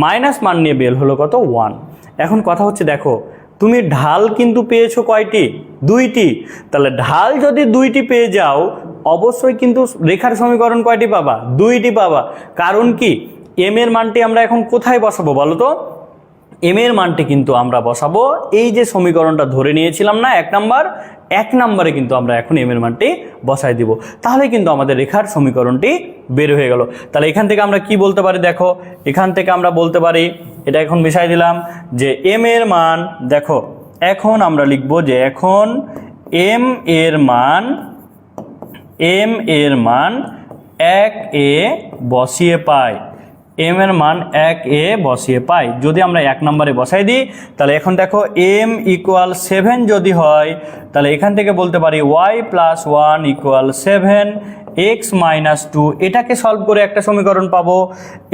মাইনাস মান নিয়ে বের হলো কত 1। এখন কথা হচ্ছে দেখো তুমি ঢাল কিন্তু পেয়েছো কয়টি, দুইটি। তাহলে ঢাল যদি দুইটি পেয়ে যাও অবশ্যই কিন্তু রেখার সমীকরণ কয়টি পাবা, দুইটি পাবা। কারণ কি এম এর মানটি আমরা এখন কোথায় বসাবো বলো তো, এম এর মানটি কিন্তু আমরা বসাবো এই যে সমীকরণটা ধরে নিয়েছিলাম না 1 নম্বরে কিন্তু আমরা এখন এম এর মানটি বসাই দিব। তাহলে কিন্তু আমাদের রেখার সমীকরণটি বের হয়ে গেল। তাহলে এখান থেকে আমরা কি বলতে পারি, দেখো এখান থেকে আমরা বলতে পারি, এটা এখন মিশাই দিলাম যে এম এর মান, দেখো এখন আমরা লিখব যে এখন এম এর মান 1 বসিয়ে পাই, এম এর মান 1 বসিয়ে পাই। যদি আমরা 1 নম্বরে বসাই দিই তাহলে এখন দেখো m = 7 যদি হয় তাহলে এখান থেকে বলতে পারি y + 1 = 7, x - 2, এটাকে সলভ করে একটা সমীকরণ পাবো।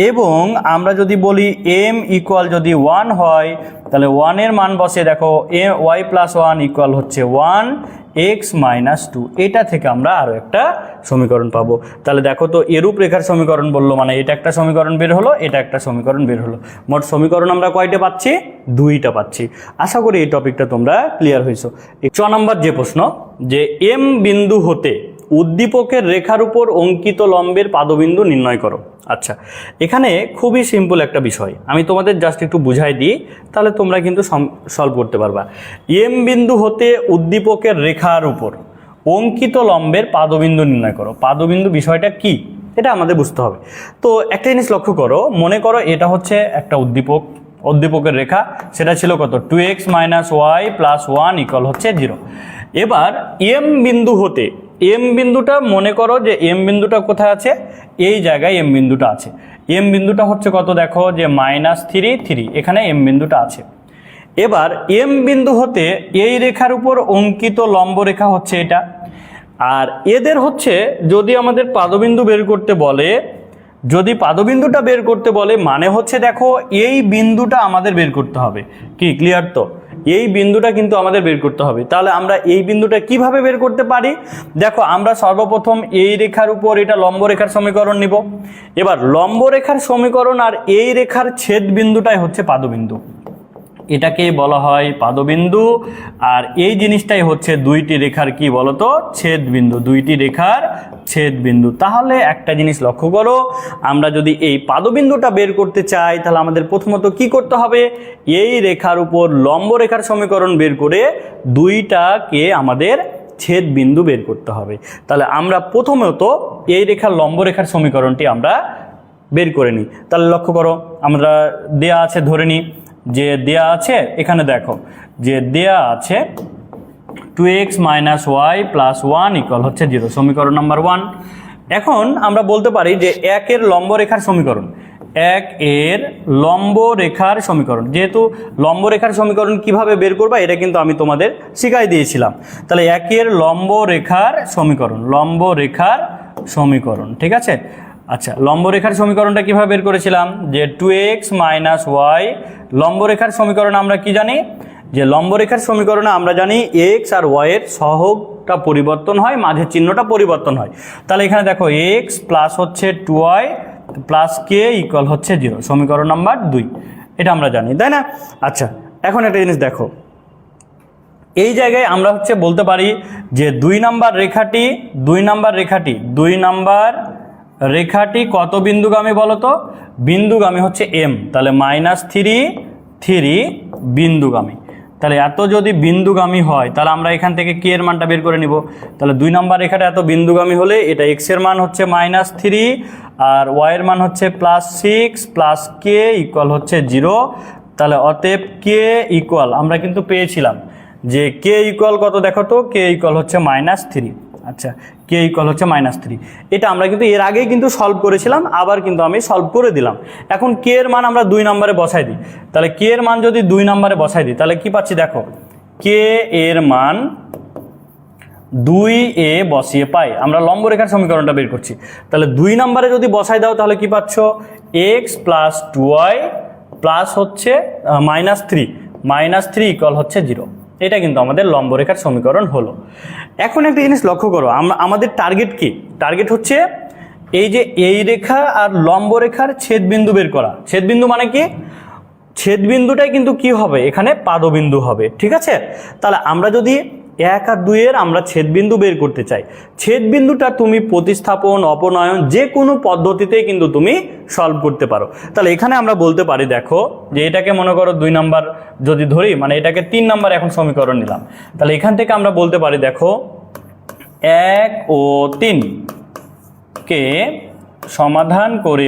এবং আমরা যদি বলি m = যদি 1 হয় তাহলে 1 এর মান বসে দেখো y + 1 = হচ্ছে 1, x - 2, এটা থেকে আমরা আরও একটা সমীকরণ পাবো। তাহলে দেখো তো এরূপ রেখার সমীকরণ বললো মানে এটা একটা সমীকরণ বের হলো, এটা একটা সমীকরণ বের হলো। মোট সমীকরণ আমরা কয়টা পাচ্ছি, দুইটা পাচ্ছি। আশা করি এই টপিকটা তোমরা ক্লিয়ার হয়েছো। 6 নম্বর যে প্রশ্ন, যে এম বিন্দু হতে উদ্দীপকের রেখার উপর অঙ্কিত লম্বের পাদবিন্দু নির্ণয় করো। আচ্ছা, এখানে খুবই সিম্পল একটা বিষয়, আমি তোমাদের জাস্ট একটু বুঝাই দিই তাহলে তোমরা কিন্তু সলভ করতে পারবা। এম বিন্দু হতে উদ্দীপকের রেখার উপর অঙ্কিত লম্বের পাদবিন্দু নির্ণয় করো। পাদবিন্দু বিষয়টা কি এটা আমাদের বুঝতে হবে। তো একটা জিনিস লক্ষ্য করো, মনে করো এটা হচ্ছে একটা উদ্দীপকের রেখা, সেটা ছিল কত 2x - y + 1 = হচ্ছে 0। এবার এম বিন্দু হতে, এম বিন্দুটা মনে করো যে এম বিন্দুটা কোথায় আছে, এই জায়গায় এম বিন্দুটা আছে। এম বিন্দুটা হচ্ছে কত, দেখো যে -3, 3, এখানে এম বিন্দুটা আছে। এবার এম বিন্দু হতে এই রেখার উপর অঙ্কিত লম্ব রেখা হচ্ছে এটা। আর এদের হচ্ছে যদি আমাদের পাদবিন্দু বের করতে বলে, যদি পাদবিন্দুটা বের করতে বলে মানে হচ্ছে দেখো এই বিন্দুটা আমাদের বের করতে হবে। কি ক্লিয়ার তো, এই বিন্দুটা কিন্তু আমাদের বের করতে হবে। তাহলে আমরা এই বিন্দুটা কিভাবে বের করতে পারি, দেখো আমরা সর্বপ্রথম এই রেখার উপর এটা লম্ব রেখার সমীকরণ নিব। এবার লম্ব রেখার সমীকরণ আর এই রেখার ছেদ বিন্দুটাই হচ্ছে পাদবিন্দু, এটাকে বলা হয় পাদবিন্দু। আর এই জিনিসটাই হচ্ছে দুইটি রেখার কি বলতো, ছেদ বিন্দু, দুইটি রেখার ছেদ বিন্দু। তাহলে একটা জিনিস লক্ষ্য করো, আমরা যদি এই পাদবিন্দুটা বের করতে চাই তাহলে আমাদের প্রথমত কি করতে হবে, এই রেখার উপর লম্ব রেখার সমীকরণ বের করে দুইটাকে আমাদের ছেদ বিন্দু বের করতে হবে। তাহলে আমরা প্রথমত এই রেখার লম্ব রেখার সমীকরণটি আমরা বের করে নিই। তাহলে লক্ষ্য করো, আমরা দেয়া আছে, ধরে নিই যে দেয়া আছে, এখানে দেখো যে দেয়া আছে 2x - y + 1 = হচ্ছে 0, সমীকরণ নাম্বার 1। এখন আমরা বলতে পারি যে 1 এর লম্ব রেখার সমীকরণ, 1 এর লম্ব রেখার সমীকরণ, যেহেতু লম্ব রেখার সমীকরণ কিভাবে বের করবা এটা কিন্তু আমি তোমাদের শিখাই দিয়েছিলাম। তাহলে 1 এর লম্ব রেখার সমীকরণ, লম্ব রেখার সমীকরণ, ঠিক আছে। আচ্ছা, লম্ব রেখার সমীকরণটা কিভাবে বের করেছিলাম, যে 2x - y, লম্ব রেখার সমীকরণ আমরা কি জানি, যে লম্ব রেখার সমীকরণে আমরা জানি x আর y এর সহগটা পরিবর্তন হয়, মাঝের চিহ্নটা পরিবর্তন হয়। তাহলে এখানে দেখো x প্লাস হচ্ছে 2y প্লাস k = হচ্ছে 0, সমীকরণ নাম্বার 2, এটা আমরা জানি, তাই না। আচ্ছা, এখন একটা জিনিস দেখো, এই জায়গায় আমরা হচ্ছে বলতে পারি যে 2 নাম্বার রেখাটি কত বিন্দুগামী বলতো, বিন্দুগামী হচ্ছে m, তাহলে -3 বিন্দুগামী। তাহলে এত যদি বিন্দুগামী হয় তাহলে আমরা এখান থেকে k এর মানটা বের করে নিব। তাহলে 2 নাম্বার রেখাটা এত বিন্দুগামী হলে এটা x এর মান হচ্ছে -3 আর y এর মান হচ্ছে +6 প্লাস k = হচ্ছে 0। তাহলে অতএব k = আমরা কিন্তু পেয়েছিলাম যে k = কত, দেখো তো k = হচ্ছে -3। আচ্ছা, k = হচ্ছে -3, এটা আমরা কিন্তু এর আগেই কিন্তু সলভ করেছিলাম, আবার কিন্তু আমি সলভ করে দিলাম। এখন k এর মান আমরা 2 নম্বরে বসাই দিই। তাহলে k এর মান যদি 2 নম্বরে বসাই দিই তাহলে কি পাচ্ছি, দেখো k এর মান 2a বসিয়ে পাই। আমরা লম্ব রেখার সমীকরণটা বের করছি, তাহলে 2 নম্বরে যদি বসাই দাও তাহলে কি পাচ্ছ, x প্লাস 2y প্লাস হচ্ছে -3 ইকুয়াল হচ্ছে 0। এটা কিন্তু আমাদের লম্ব রেখার সমীকরণ হলো। এখন একটা জিনিস লক্ষ্য করো, আমাদের টার্গেট কি? টার্গেট হচ্ছে এই যে এই রেখা আর লম্ব রেখার ছেদবিন্দু বের করা। ছেদবিন্দু মানে কি? ছেদবিন্দুটাই কিন্তু কি হবে, এখানে পাদবিন্দু হবে, ঠিক আছে? তাহলে আমরা যদি 1 আর 2 এর আমরা ছেদবিন্দু বের করতে চাই, ছেদবিন্দুটা তুমি প্রতিস্থাপন, অপনয়ন যে কোনো পদ্ধতিতেই কিন্তু তুমি সলভ করতে পারো। তাহলে এখানে আমরা বলতে পারি, দেখো যে এটাকে মনে করো 2 নাম্বার যদি ধরি, মানে এটাকে 3 নাম্বার এখন সমীকরণ নিলাম, তাহলে এখান থেকে আমরা বলতে পারি দেখো 1 ও 3 কে সমাধান করে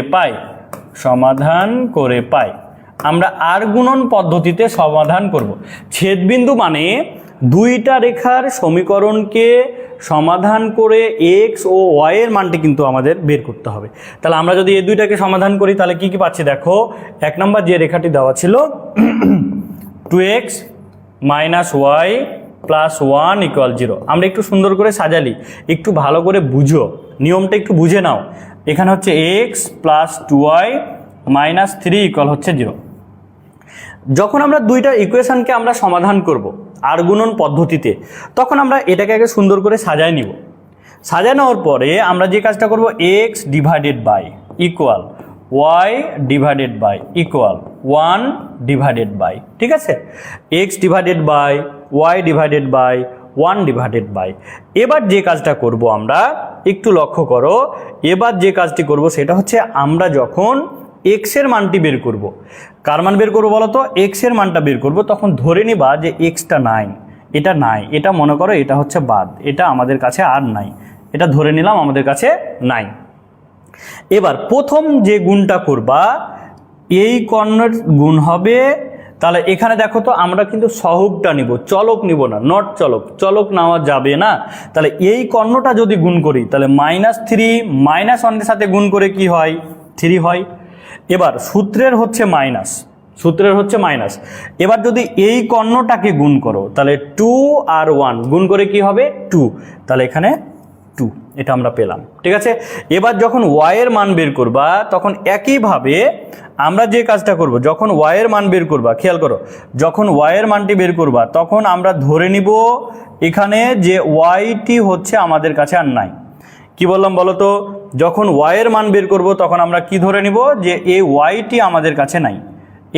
পাই আমরা আর গুণন পদ্ধতিতে সমাধান করব। ছেদবিন্দু মানে দুইটা রেখার সমীকরণকে সমাধান করে x ও y এর মানটি কিন্তু আমাদের বের করতে হবে। তাহলে আমরা যদি এই দুইটাকে সমাধান করি তাহলে কি কি পাচ্ছি দেখো, 1 নম্বর যে রেখাটি দেওয়া ছিল 2x minus y plus 1 equal 0। আমরা একটু সুন্দর করে সাজালি, একটু ভালো করে বুঝো, নিয়মটা একটু বুঝে নাও। এখানে হচ্ছে x plus 2y minus 3 equal হচ্ছে 0। যখন আমরা দুইটা ইকুয়েশনকে আমরা সমাধান করব আর গুণন পদ্ধতিতে, তখন আমরা এটাকে আগে সুন্দর করে সাজায় নিব। সাজানোর পরে আমরা যে কাজটা করব, x divided by equal y divided by equal 1 divided by, ঠিক আছে? x divided by y divided by 1 divided by. এবার যে কাজটা করব আমরা, একটু লক্ষ্য করো, এবার যে কাজটি করব সেটা হচ্ছে আমরা যখন x এর মানটি বের করব, কার মান বের করবো বলো তো, x এর মানটা বের করব, তখন ধরে নিবা যে xটা নাই, এটা নাই, এটা মনে করো এটা হচ্ছে বাদ, এটা আমাদের কাছে আর নাই, এটা ধরে নিলাম আমাদের কাছে নাই। এবার প্রথম যে গুণটা করবা, এই কর্ণের গুণ হবে, তাহলে এখানে দেখো তো আমরা কিন্তু সহগটা নিব, চলক নিব না, নট চলক, চলক নেওয়া যাবে না। তাহলে এই কর্ণটা যদি গুণ করি তাহলে -3 -1 এর সাথে গুণ করে কি হয়, 3 হয়। এবার সূত্রের হচ্ছে মাইনাস, এবার যদি এই কর্ণটাকে গুণ করো তাহলে 2 আর 1 গুণ করে কি হবে 2, তাহলে এখানে 2, এটা আমরা পেলাম, ঠিক আছে? এবার যখন y এর মান বের করবা তখন একইভাবে আমরা যে কাজটা করব, যখন y এর মান বের করবা, খেয়াল করো, যখন y এর মানটি বের করবা তখন আমরা ধরে নিব এখানে যে yটি হচ্ছে আমাদের কাছে আর নাই। কি বললাম বলো তো, যখন y এর মান বের করব তখন আমরা কি ধরে নিব, যে এই yটি আমাদের কাছে নাই,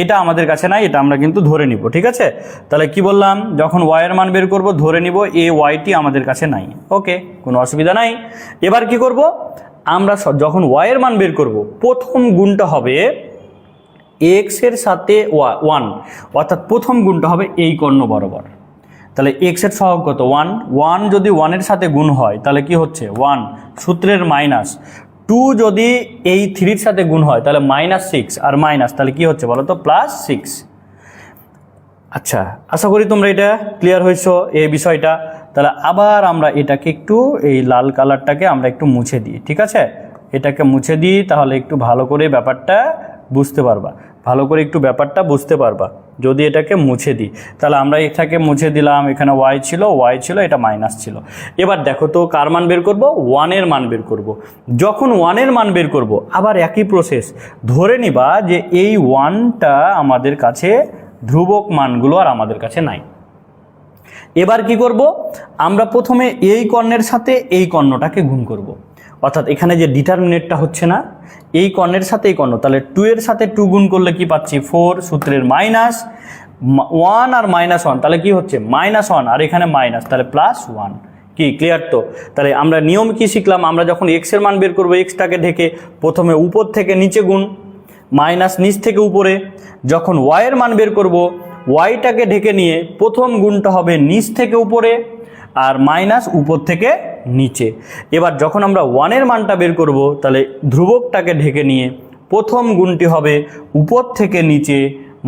এটা আমাদের কাছে নাই, এটা আমরা কিন্তু ধরে নিব, ঠিক আছে? তাহলে কি বললাম, যখন y এর মান বের করব ধরে নিব এই yটি আমাদের কাছে নাই, ওকে, কোনো অসুবিধা নাই। এবার কি করব, আমরা যখন y এর মান বের করব প্রথম গুণটা হবে x এর সাথে 1, অর্থাৎ প্রথম গুণটা হবে এই কর্ণ বরাবর। তাহলে x এর সহগ কত, 1 যদি 1 এর সাথে গুণ হয় তাহলে কি হচ্ছে 1, সূত্রের মাইনাস 2 যদি এই 3 এর সাথে গুণ হয় তাহলে -6 আর মাইনাস, তাহলে কি হচ্ছে বলো তো +6। আচ্ছা, আশা করি তোমরা এটা ক্লিয়ার হয়েছো এই বিষয়টা। তাহলে আবার আমরা এটাকে একটু, এই লাল কালারটাকে আমরা একটু মুছে দিই, ঠিক আছে? এটাকে মুছে দিই, তাহলে একটু ভালো করে ব্যাপারটা বুঝতে পারবা, যদি এটাকে মুছে দিই তাহলে আমরা এটাকে মুছে দিলাম, এখানে y ছিল, এটা মাইনাস ছিল। এবার দেখো তো কার মান বের করব, 1 এর মান বের করব। যখন 1 এর মান বের করব আবার একই প্রসেস, ধরে নিবা যে এই 1টা আমাদের কাছে ধ্রুবক মানগুলো আর আমাদের কাছে নাই। এবার কি করব, আমরা প্রথমে এই কর্ণের সাথে এই কর্ণটাকে গুণ করব, অর্থাৎ এখানে যে ডিটারমিনেটটা হচ্ছে না, এই কর্ণের সাথে এই কর্ণ, তাহলে 2 এর সাথে 2 গুণ করলে কি পাচ্ছি 4, সূত্রের মাইনাস 1 আর -1, তাহলে কি হচ্ছে -1 আর এখানে মাইনাস, তাহলে +1। কি ক্লিয়ার তো? তাহলে আমরা নিয়ম কি শিখলাম, আমরা যখন x এর মান বের করব xটাকে ঢেকে প্রথমে উপর থেকে নিচে গুণ, মাইনাস নিচ থেকে উপরে। যখন y এর মান বের করব yটাকে ঢেকে নিয়ে প্রথম গুণটা হবে নিচ থেকে উপরে আর মাইনাস উপর থেকে নিচে। এবার যখন আমরা 1 এর মানটা বের করব তাহলে ধ্রুবকটাকে ঢেকে নিয়ে প্রথম গুণটি হবে উপর থেকে নিচে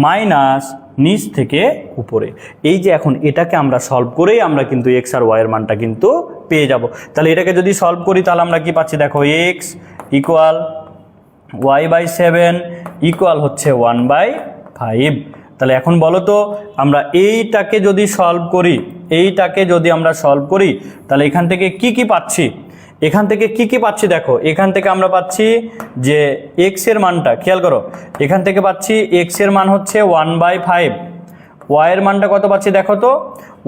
মাইনাস নিচ থেকে উপরে। এই যে এখন এটাকে আমরা সলভ করেই আমরা কিন্তু x আর y এর মানটা কিন্তু পেয়ে যাব। তাহলে এটাকে যদি সলভ করি তাহলে আমরা কি পাচ্ছি দেখো, x ইকুয়াল y/7 ইকুয়াল হচ্ছে 1/5। তাহলে এখন বলো তো আমরা এইটাকে যদি সলভ করি, তাহলে এখান থেকে কি কি পাচ্ছি? দেখো, এখান থেকে আমরা পাচ্ছি যে এক্স এর মানটা, খেয়াল করো, এখান থেকে পাচ্ছি এক্স এর মান হচ্ছে 1/5, ওয়াই এর মানটা কত পাচ্ছি দেখো তো,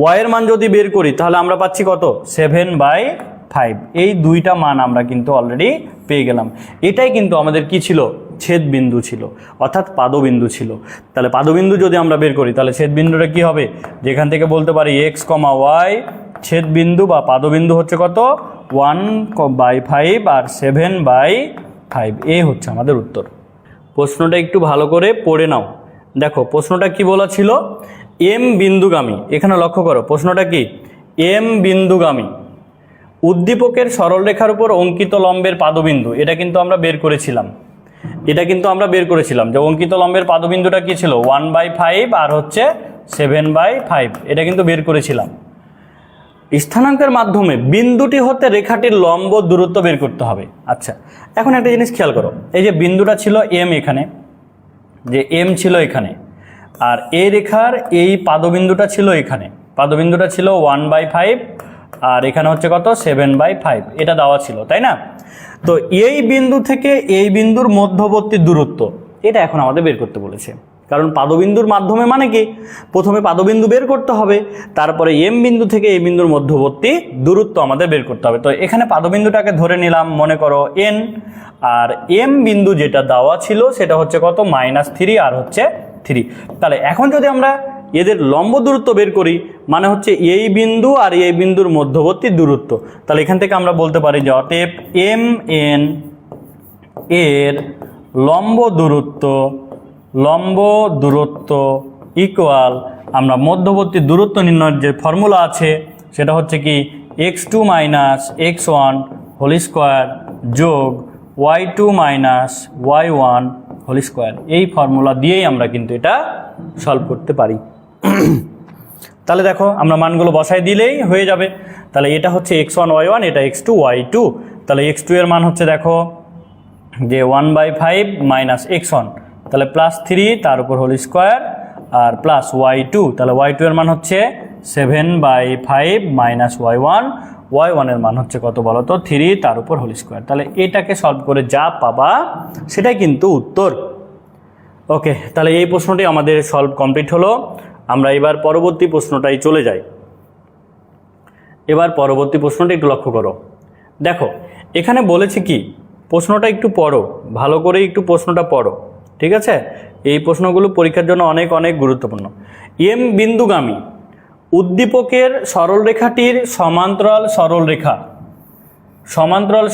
ওয়াই এর মান যদি বের করি তাহলে আমরা পাচ্ছি কত, 7/5। এই দুইটা মান আমরা কিন্তু অলরেডি পেয়ে গেলাম। এটাই কিন্তু আমাদের কি ছিল, ছেদ বিন্দু ছিল, অর্থাৎ পাদবিন্দু ছিল। তাহলে পাদবিন্দু যদি আমরা বের করি তাহলে ছেদ বিন্দুটা কি হবে, যেখান থেকে বলতে পারি এক্স কমা ওয়াই, ছেদ বিন্দু বা পাদবিন্দু হচ্ছে কত, 1/5 আর 7/5। এই হচ্ছে আমাদের উত্তর। প্রশ্নটা একটু ভালো করে পড়ে নাও। দেখো প্রশ্নটা কি বলা ছিল, এম বিন্দুগামী, এখানে লক্ষ্য করো প্রশ্নটা কি, এম বিন্দুগামী উদ্দীপকের সরলরেখার উপর অঙ্কিত লম্বের পাদবিন্দু, এটা কিন্তু আমরা বের করেছিলাম, যে অঙ্কিত লম্বের পাদবিন্দুটা কি ছিল, 1/5 আর হচ্ছে 7/5, এটা কিন্তু বের করেছিলাম। স্থানাঙ্কের মাধ্যমে বিন্দুটি হতে রেখাটির লম্ব দূরত্ব বের করতে হবে। আচ্ছা, এখন একটা জিনিস খেয়াল করো, এই যে বিন্দুটা ছিল এম, এখানে যে এম ছিল এখানে, আর এই রেখার এই পাদবিন্দুটা ছিল এখানে, পাদবিন্দুটা ছিল 1/5 আর এখানে হচ্ছে কত, 7/5, এটা দেওয়া ছিল, তাই না? তো এই বিন্দু থেকে এই বিন্দুর মধ্যবর্তী দূরত্ব, এটা এখন আমাদের বের করতে বলেছে। কারণ পাদবিন্দুর মাধ্যমে মানে কি, প্রথমে পাদবিন্দু বের করতে হবে, তারপরে এম বিন্দু থেকে এই বিন্দুর মধ্যবর্তী দূরত্ব আমাদের বের করতে হবে। তো এখানে পাদবিন্দুটাকে ধরে নিলাম, মনে করো এন, আর এম বিন্দু যেটা দেওয়া ছিল সেটা হচ্ছে কত, -3 আর হচ্ছে 3। তাহলে এখন যদি আমরা এদের লম্ব দূরত্ব বের করি, মানে হচ্ছে এই বিন্দু আর এই বিন্দুর মধ্যবর্তী দূরত্ব, তাহলে এখান থেকে আমরা বলতে পারি যে অতএব এম এন এর লম্ব দূরত্ব ইকুয়াল, আমরা মধ্যবর্তী দূরত্ব নির্ণয়ের যে ফর্মুলা আছে সেটা হচ্ছে কি, x2 - x1 হোল স্কোয়ার যোগ y2 - y1 হোল স্কোয়ার। এই ফর্মুলা দিয়েই আমরা কিন্তু এটা সলভ করতে পারি। তাহলে দেখো আমরা মানগুলো বসাই দিলেই হয়ে যাবে। তাহলে এটা হচ্ছে x1 y1, এটা x2 y2। তাহলে x2 এর মান হচ্ছে দেখো যে 1/5 - x1, তাহলে +3 তার উপর হোল স্কোয়ার আর প্লাস y2, তাহলে y2 এর মান হচ্ছে 7/5 - y1, y1 এর মান হচ্ছে কত বলো তো, 3 তার উপর হোল স্কোয়ার। তাহলে এটাকে সলভ করে যা পাবা সেটাই কিন্তু উত্তর। ওকে, তাহলে এই প্রশ্নটি আমাদের সলভ কমপ্লিট হলো। আমরা এবার পরবর্তী প্রশ্নটাই চলে যাই। এবার পরবর্তী প্রশ্নটা একটু লক্ষ্য করো। দেখো এখানে বলেছে কি, প্রশ্নটা একটু পড়ো, ভালো করে একটু প্রশ্নটা পড়ো, ঠিক আছে? এই প্রশ্নগুলো পরীক্ষার জন্য অনেক অনেক গুরুত্বপূর্ণ। এম বিন্দুগামী উদ্দীপকের সরলরেখাটির সমান্তরাল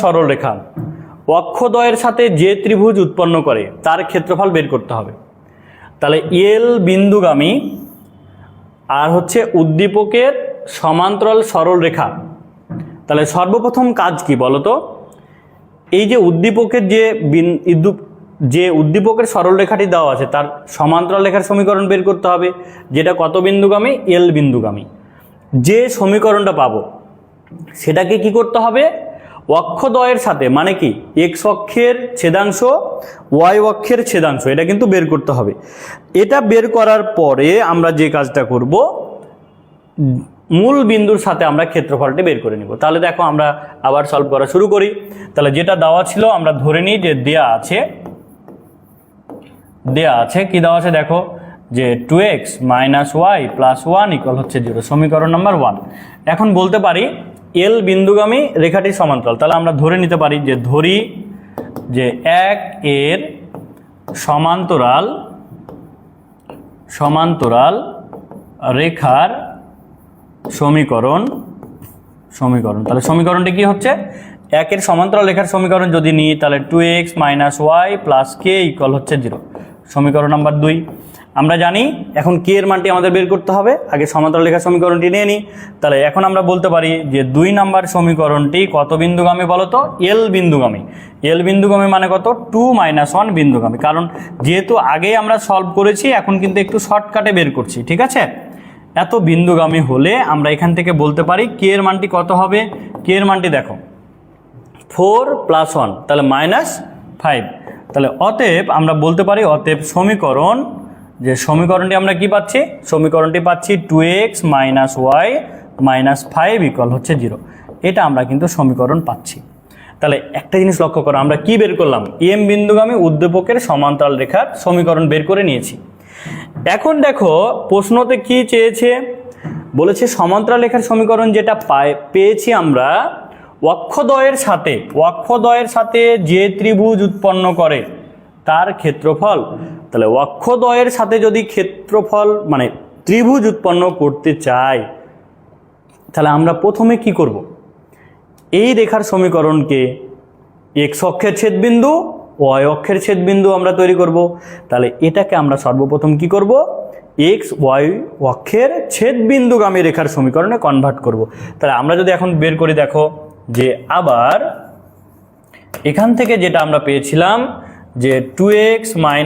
সরলরেখা অক্ষদ্বয়ের সাথে যে ত্রিভুজ উৎপন্ন করে তার ক্ষেত্রফল বের করতে হবে। তাহলে এল বিন্দুগামী আর হচ্ছে উদ্দীপকের সমান্তরাল সরলরেখা, তাহলে সর্বপ্রথম কাজ কি বলতো, এই যে উদ্দীপকের যে উদ্দীপকের সরলরেখাটি দেওয়া আছে তার সমান্তরাল রেখার সমীকরণ বের করতে হবে, যেটা কত বিন্দুগামী, এল বিন্দুগামী। যে সমীকরণটা পাবো সেটাকে কি করতে হবে, অক্ষদ্বয়ের সাথে, মানে কি এক্স অক্ষের ছেদাংশ ওয়াই অক্ষের ছেদাংশ, এটা কিন্তু বের করতে হবে। এটা বের করার পরে আমরা যে কাজটা করব, মূল বিন্দুর সাথে আমরা ক্ষেত্রফলটি বের করে নিব। তাহলে দেখো আমরা আবার সলভ করা শুরু করি। তাহলে যেটা দেওয়া ছিল আমরা ধরে নিই যে দেয়া আছে কি দেওয়া আছে দেখো, যে 2x - y + 1 = হচ্ছে 0, সমীকরণ নাম্বার 1। এখন বলতে পারি এল বিন্দুগামী রেখাটি সমান্তরাল, তাহলে আমরা ধরে নিতে পারি যে ধরি যে 1 এর সমান্তরাল রেখার সমীকরণ। তাহলে সমীকরণটি কি হচ্ছে, 1 এর সমান্তরাল রেখার সমীকরণ যদি নিই তাহলে 2x - y + k = হচ্ছে 0, সমীকরণ নাম্বার 2। আমরা জানি এখন কে এর মানটি আমাদের বের করতে হবে, আগে সমান্তরাল রেখার সমীকরণটি নিয়ে নিই। তাহলে এখন আমরা বলতে পারি যে 2 নম্বর সমীকরণটি কত বিন্দুগামী বলতো, এল বিন্দুগামী। এল বিন্দুগামী মানে কত, 2 - 1 বিন্দুগামী। কারণ যেহেতু আগেই আমরা সলভ করেছি, এখন কিন্তু একটু শর্টকাটে বের করছি, ঠিক আছে? এত বিন্দুগামী হলে আমরা এখান থেকে বলতে পারি কে এর মানটি কত হবে। কে এর মানটি দেখো 4 + 1, তাহলে -5। তাহলে অতএব আমরা বলতে পারি, অতএব সমীকরণ যে সমীকরণটি আমরা কি পাচ্ছি, সমীকরণটি পাচ্ছি 2x - y - 5 = হচ্ছে 0। এটা আমরা কিন্তু সমীকরণ পাচ্ছি। তাহলে একটা জিনিস লক্ষ্য করো, আমরা কি বের করলাম, এম বিন্দুগামী উদ্দীপকের সমান্তরাল রেখার সমীকরণ বের করে নিয়েছি। এখন দেখো প্রশ্নতে কি চেয়েছে, বলেছে সমান্তরাল রেখার সমীকরণ যেটা পেয়েছি আমরা অক্ষদ্বয়ের সাথে যে ত্রিভুজ উৎপন্ন করে তার ক্ষেত্রফল। তাহলে অক্ষদ্বয়ের সাথে যদি ক্ষেত্রফল মানে ত্রিভুজ উৎপন্ন করতে চাই, তাহলে আমরা প্রথমে কি করব, এই রেখার সমীকরণকে x অক্ষের ছেদবিন্দু y অক্ষের ছেদবিন্দু আমরা তৈরি করব। তাহলে এটাকে আমরা সর্বপ্রথম কি করব, x y অক্ষের ছেদবিন্দুগামী রেখার সমীকরণে কনভার্ট করব। তাহলে আমরা যদি এখন বের করি, দেখো যে আবার এখান থেকে যেটা আমরা পেয়েছিলাম যে 2x - y -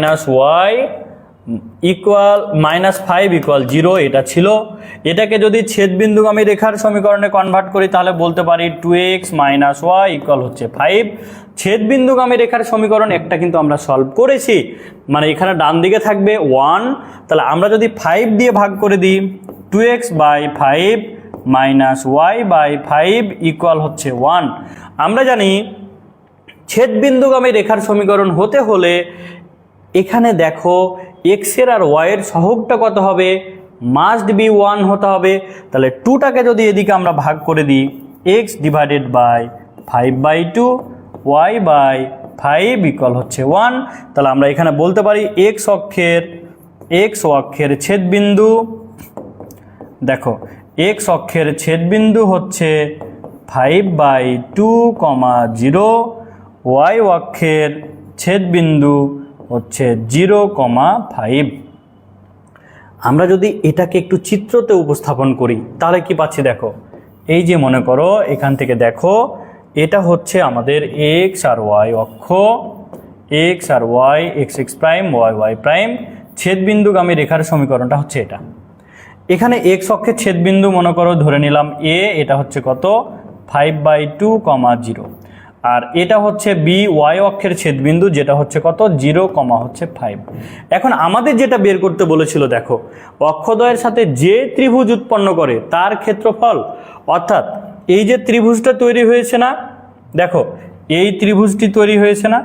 5 = 0 এটা ছিল। এটাকে যদি ছেদবিন্দুগামী রেখার সমীকরণে কনভার্ট করি তাহলে বলতে পারি 2x - y = হচ্ছে 5। ছেদবিন্দুগামী রেখার সমীকরণ একটা কিন্তু আমরা সলভ করেছি, মানে এখানে ডান দিকে থাকবে 1। তাহলে আমরা যদি 5 দিয়ে ভাগ করে দিই, 2x/5 - y/5 = হচ্ছে 1। আমরা জানি ছেদবিন্দুগামী রেখার সমীকরণ হতে হলে এখানে দেখো x এর আর y এর সহগটা কত হবে, মাস্ট বি 1 হতে হবে। তাহলে 2টাকে যদি এদিকে আমরা ভাগ করে দিই, x / 5/2 y/5 = হচ্ছে 1। তাহলে আমরা এখানে বলতে পারি x অক্ষের ছেদবিন্দু, দেখো x অক্ষের ছেদবিন্দু হচ্ছে 5/2, 0, y অক্ষের ছেদবিন্দু হচ্ছে 0,5। আমরা যদি এটাকে একটু চিত্রতে উপস্থাপন করি তাহলে কি পাচ্ছি, দেখো এই যে মনে করো এখান থেকে দেখো এটা হচ্ছে আমাদের x আর y অক্ষ, x আর y, x prime y prime, ছেদবিন্দুগামী রেখার সমীকরণটা হচ্ছে এটা। এখানে x অক্ষের ছেদবিন্দু মনে করো ধরে নিলাম a, এটা হচ্ছে কত 5/2, 0, আর এটা হচ্ছে বি y অক্ষের ছেদবিন্দু যেটা হচ্ছে কত 0, হচ্ছে 5। এখন আমাদের যেটা বের করতে বলেছিল, দেখো অক্ষদ্বয়ের সাথে যে ত্রিভুজ উৎপন্ন করে তার ক্ষেত্রফল, অর্থাৎ এই যে ত্রিভুজটা তৈরি হয়েছে না, দেখো এই ত্রিভুজটি তৈরি হয়েছে না,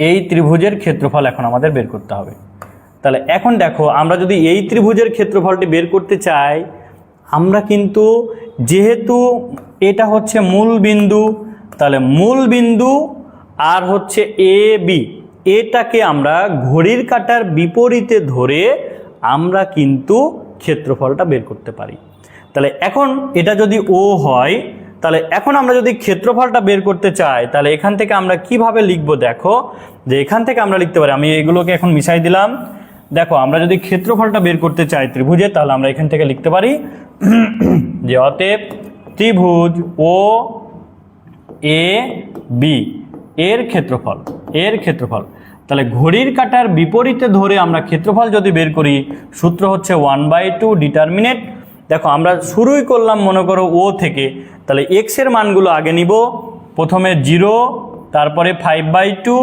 এই ত্রিভুজের ক্ষেত্রফল এখন আমাদের বের করতে হবে। তাহলে এখন দেখো আমরা যদি এই ত্রিভুজের ক্ষেত্রফলটি বের করতে চাই, আমরা কিন্তু যেহেতু এটা হচ্ছে মূল বিন্দু, তাহলে মূল বিন্দু আর হচ্ছে এ বি, এটাকে আমরা ঘড়ির কাঁটার বিপরীতে ধরে আমরা কিন্তু ক্ষেত্রফলটা বের করতে পারি। তাহলে এখন এটা যদি ও হয়, তাহলে এখন আমরা যদি ক্ষেত্রফলটা বের করতে চাই তাহলে এখান থেকে আমরা কিভাবে লিখব, দেখো যে এখান থেকে আমরা লিখতে পারি, আমি এগুলোকে এখন মিশাই দিলাম। দেখো আমরা যদি ক্ষেত্রফলটা বের করতে চাই ত্রিভুজে, তাহলে আমরা এখান থেকে লিখতে পারি যে অতএব ত্রিভুজ ও এ বি এর ক্ষেত্রফল, তাহলে ঘড়ির কাঁটার বিপরীতে ধরে আমরা ক্ষেত্রফল যদি বের করি, সূত্র হচ্ছে 1/2 ডিটারমিনেট। দেখো আমরা শুরুই করলাম মনে করো ও থেকে, তাহলে x এর মানগুলো আগে নিব, প্রথমে 0, তারপরে 5/2,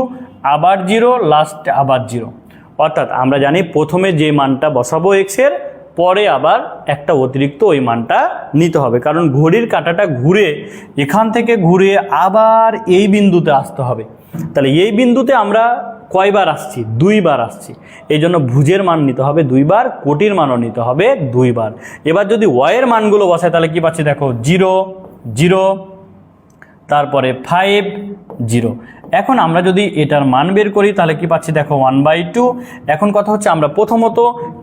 আবার 0, লাস্টে আবার 0। অর্থাৎ আমরা জানি প্রথমে যে মানটা বসাবো x এর, পরে আবার একটা অতিরিক্ত ওই মানটা নিতে হবে, কারণ ঘড়ির কাঁটাটা ঘুরে এখান থেকে ঘুরে আবার এই বিন্দুতে আসতে হবে। তাহলে এই বিন্দুতে আমরা কয়বার আসছি, 2 বার আসছি, এই জন্য ভুজের মান নিতে হবে 2 বার, কোটির মানও নিতে হবে 2 বার। এবার যদি y এর মানগুলো বসায় তাহলে কি পাচ্ছি, দেখো 0, 0, তারপরে 5, 0। এখন আমরা যদি এটার মান বের করি তাহলে কি পাচ্ছি, দেখো 1/2। এখন কথা হচ্ছে আমরা প্রথমত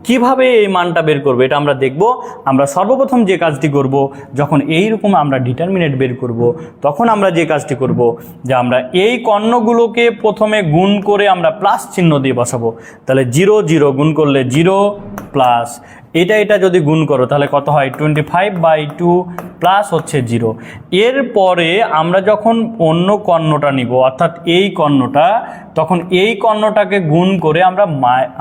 কিভাবে এই মানটা বের করব এটা আমরা দেখব। আমরা সর্বপ্রথম যে কাজটি করব, যখন এইরকম আমরা ডিটারমিনেট বের করব, তখন আমরা যে কাজটি করব যে আমরা এই কর্ণগুলোকে প্রথমে গুণ করে আমরা প্লাস চিহ্ন দিয়ে বসাবো। তাহলে 0, 0 গুণ করলে 0 প্লাস এটা যদি গুণ করো তাহলে কত হয় 25/2 প্লাস হচ্ছে 0। এরপরে আমরা যখন অন্য কর্ণটা নিব অর্থাৎ এই কর্ণটা, তখন এই কর্ণটাকে গুণ করে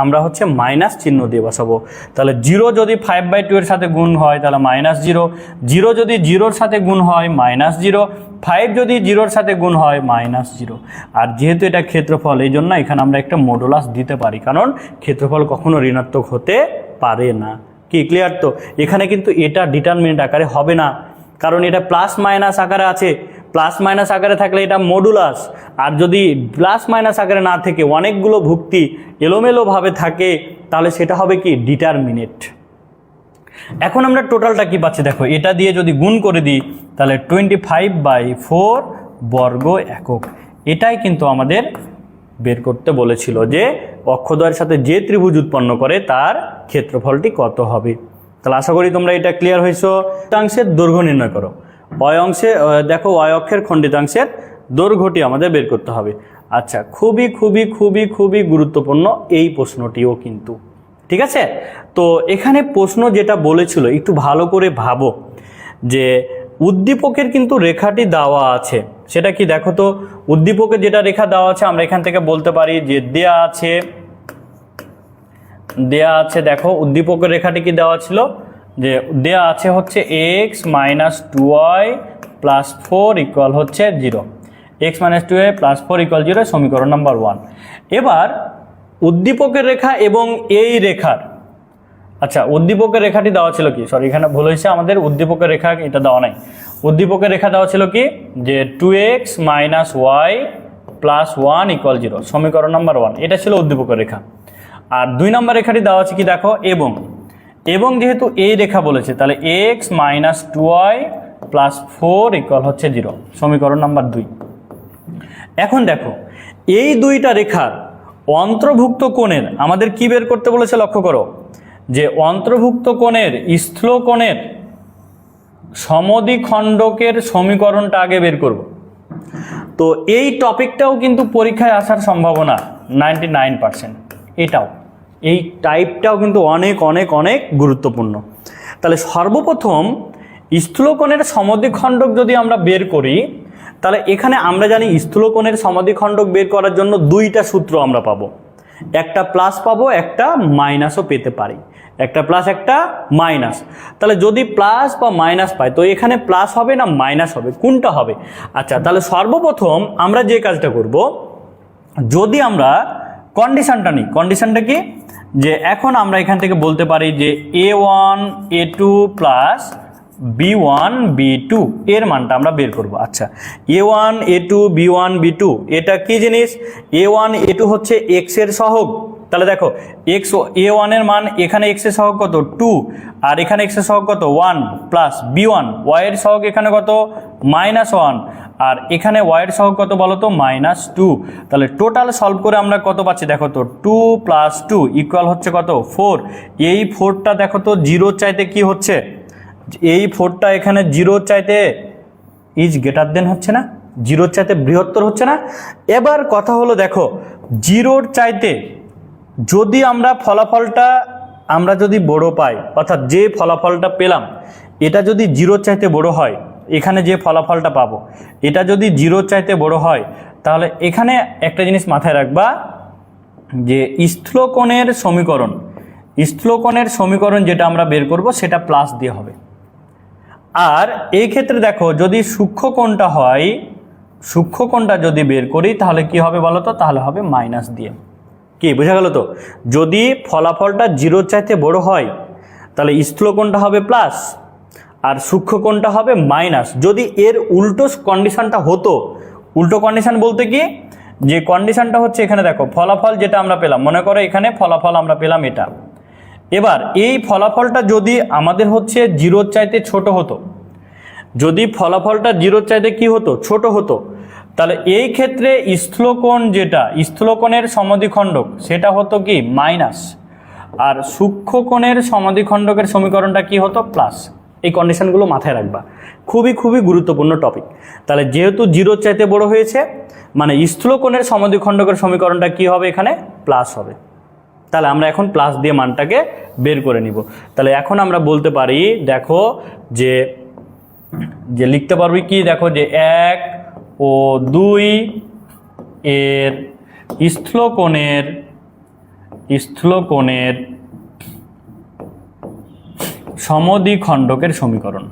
আমরা হচ্ছে মাইনাস চিহ্ন দিয়ে বসাবো। তাহলে 0 যদি 5/2 এর সাথে গুণ হয় তাহলে -0, 0 যদি 0-র সাথে গুণ হয় -0, 5 যদি 0-র সাথে গুণ হয় -0। আর যেহেতু এটা ক্ষেত্রফল, এই জন্য এখানে আমরা একটা মডুলাস দিতে পারি, কারণ ক্ষেত্রফল কখনো ঋণাত্মক হতে পারে না। কি ক্লিয়ার? তো এখানে কিন্তু এটা ডিটারমিনেন্ট আকারে হবে না, কারণ এটা প্লাস মাইনাস আকারে আছে। প্লাস মাইনাস আকারে থাকলে এটা মডুলাস, আর যদি প্লাস মাইনাস আকারে না থেকে অনেকগুলো ভুক্তি এলোমেলোভাবে থাকে তাহলে সেটা হবে কি ডিটারমিনেন্ট। এখন আমরা টোটালটা কি পাচ্ছি দেখো, এটা দিয়ে যদি গুণ করে দিই তাহলে 25/4 বর্গ একক। এটাই কিন্তু আমাদের বের করতে বলেছিল যে অক্ষদ্বয়ের সাথে যে ত্রিভুজ উৎপন্ন করে তার ক্ষেত্রফলটি কত হবে। তাহলে আশা করি তোমরা এটা ক্লিয়ার হয়েছো। খণ্ডিতাংশের দৈর্ঘ্য নির্ণয় করো। অংশে দেখো অক্ষের খণ্ডিতাংশের দৈর্ঘ্যটি আমাদের বের করতে হবে। আচ্ছা, খুবই খুবই খুবই খুবই গুরুত্বপূর্ণ এই প্রশ্নটিও কিন্তু, ঠিক আছে? তো এখানে প্রশ্ন যেটা বলেছিল একটু ভালো করে ভাবো, যে উদ্দীপকের কিন্তু রেখাটি দেওয়া আছে, সেটা কি দেখো তো। উদ্দীপকের যেটা রেখা দেওয়া আছে আমরা এখান থেকে বলতে পারি যে দেয়া আছে দেখো উদ্দীপকের রেখাটি কি দেওয়া ছিল, যে দেয়া আছে হচ্ছে x - 2y + 4 = হচ্ছে 0, x - 2y + 4 = 0, সমীকরণ নাম্বার 1। এবার উদ্দীপকের রেখা এবং এই রেখার, আচ্ছা উদ্দীপকের রেখাটি দেওয়া ছিল কি, সরি এখানে ভুল হয়েছে, আমাদের উদ্দীপকের রেখা এটা দেওয়া নাই। উদ্দীপকের রেখা দেওয়া ছিল কি, যে 2x - y + 1 = 0, সমীকরণ নাম্বার 1। এটা ছিল উদ্দীপকের রেখা। আর 2 নম্বর রেখাটি দেওয়া আছে কি দেখো, এবং যেহেতু এই রেখা বলেছে তাহলে x - 2y + 4 = হচ্ছে 0, সমীকরণ নাম্বার 2। এখন দেখো এই দুইটা রেখার অন্তর্ভুক্ত কোণের আমাদের কি বের করতে বলেছে, লক্ষ্য করো যে অন্তর্ভুক্ত কোণের স্থূলকোণের সমদ্বিখণ্ডকের সমীকরণটা আগে বের করব। তো এই টপিকটাও কিন্তু পরীক্ষায় আসার সম্ভাবনা 99%। এই টাইপটাও কিন্তু অনেক অনেক অনেক গুরুত্বপূর্ণ। তাহলে সর্বপ্রথম স্থূলকোণের সমদ্বিখণ্ডক যদি আমরা বের করি, তাহলে এখানে আমরা জানি স্থূলকোণের সমদ্বিখণ্ডক বের করার জন্য দুইটা সূত্র আমরা পাবো, একটা প্লাস পাবো, একটা মাইনাসও পেতে পারি, একটা প্লাস একটা মাইনাস। তাহলে যদি প্লাস বা মাইনাস পাই তো এখানে প্লাস হবে না মাইনাস হবে, কোনটা হবে? আচ্ছা, তাহলে সর্বপ্রথম আমরা যে কাজটা করব, যদি আমরা কন্ডিশনটা নিই, কন্ডিশনটা কি, যে এখন আমরা এখান থেকে বলতে পারি যে a1 a2 plus b1 b2 এর মানটা আমরা বের করব। আচ্ছা, a1 a2 b1 b2 এটা কি জিনিস? a1 a2 হচ্ছে x এর সহগ। তাহলে দেখো x a1 এর মান এখানে x এর সহগ কত 2, আর এখানে x এর সহগ কত 1, প্লাস b1 y এর সহগ এখানে কত -1, আর এখানে y এর সহগ কত বলো তো -2। তাহলে টোটাল সলভ করে আমরা কত পাচ্ছি দেখো তো, 2 + 2 = হচ্ছে কত 4। এই 4টা দেখো তো 0 চাইতে কি হচ্ছে, এই 4টা এখানে 0 চাইতে ইজ গ্রেটার দেন হচ্ছে না, 0 চাইতে বৃহত্তর হচ্ছে না। এবার কথা হলো দেখো 0 চাইতে যদি আমরা ফলাফলটা আমরা যদি বড় পাই, অর্থাৎ যে ফলাফলটা পেলাম এটা যদি 0 চাইতে বড় হয়, এখানে যে ফলাফলটা পাবো এটা যদি 0 চাইতে বড় হয়, তাহলে এখানে একটা জিনিস মাথায় রাখবা যে স্থূলকোণের সমীকরণ যেটা আমরা বের করব সেটা প্লাস দিয়ে হবে। আর এই ক্ষেত্রে দেখো যদি সূক্ষ্মকোণটা যদি বের করি তাহলে কি হবে বলো তো, তাহলে হবে মাইনাস দিয়ে। কি বোঝা গেল তো? যদি ফলাফলটা 0 চাইতে বড় হয় তাহলে স্থূলকোণটা হবে প্লাস আর সূক্ষ্মকোণটা হবে মাইনাস। যদি এর উল্টো কন্ডিশনটা হতো, উল্টো কন্ডিশন বলতে কি, যে কন্ডিশনটা হচ্ছে এখানে দেখো ফলাফল যেটা আমরা পেলাম, মনে করো এখানে ফলাফল আমরা পেলাম এটা, এবার এই ফলাফলটা যদি আমাদের হচ্ছে 0 চাইতে ছোট হতো, যদি ফলাফলটা 0 চাইতে কি হতো ছোট হতো, তাহলে এই ক্ষেত্রে স্থূলকোণের সমদ্বিখণ্ডক সেটা হতো কি মাইনাস, আর সূক্ষ্মকোণের সমদ্বিখণ্ডকের সমীকরণটা কি হতো প্লাস। এই কন্ডিশনগুলো মাথায় রাখবা, খুবই খুবই গুরুত্বপূর্ণ টপিক। তাহলে যেহেতু 0 চাইতে বড় হয়েছে মানে স্থূলকোণের সমদ্বিখণ্ডকের সমীকরণটা কি হবে, এখানে প্লাস হবে। তাহলে আমরা এখন প্লাস দিয়ে মানটাকে বের করে নিব। তাহলে এখন আমরা বলতে পারি দেখো যে লিখতে পারবি কি, দেখো যে 1 ও 2 এর স্থূলকোণের সমদ্বিখণ্ডকের সমীকরণ।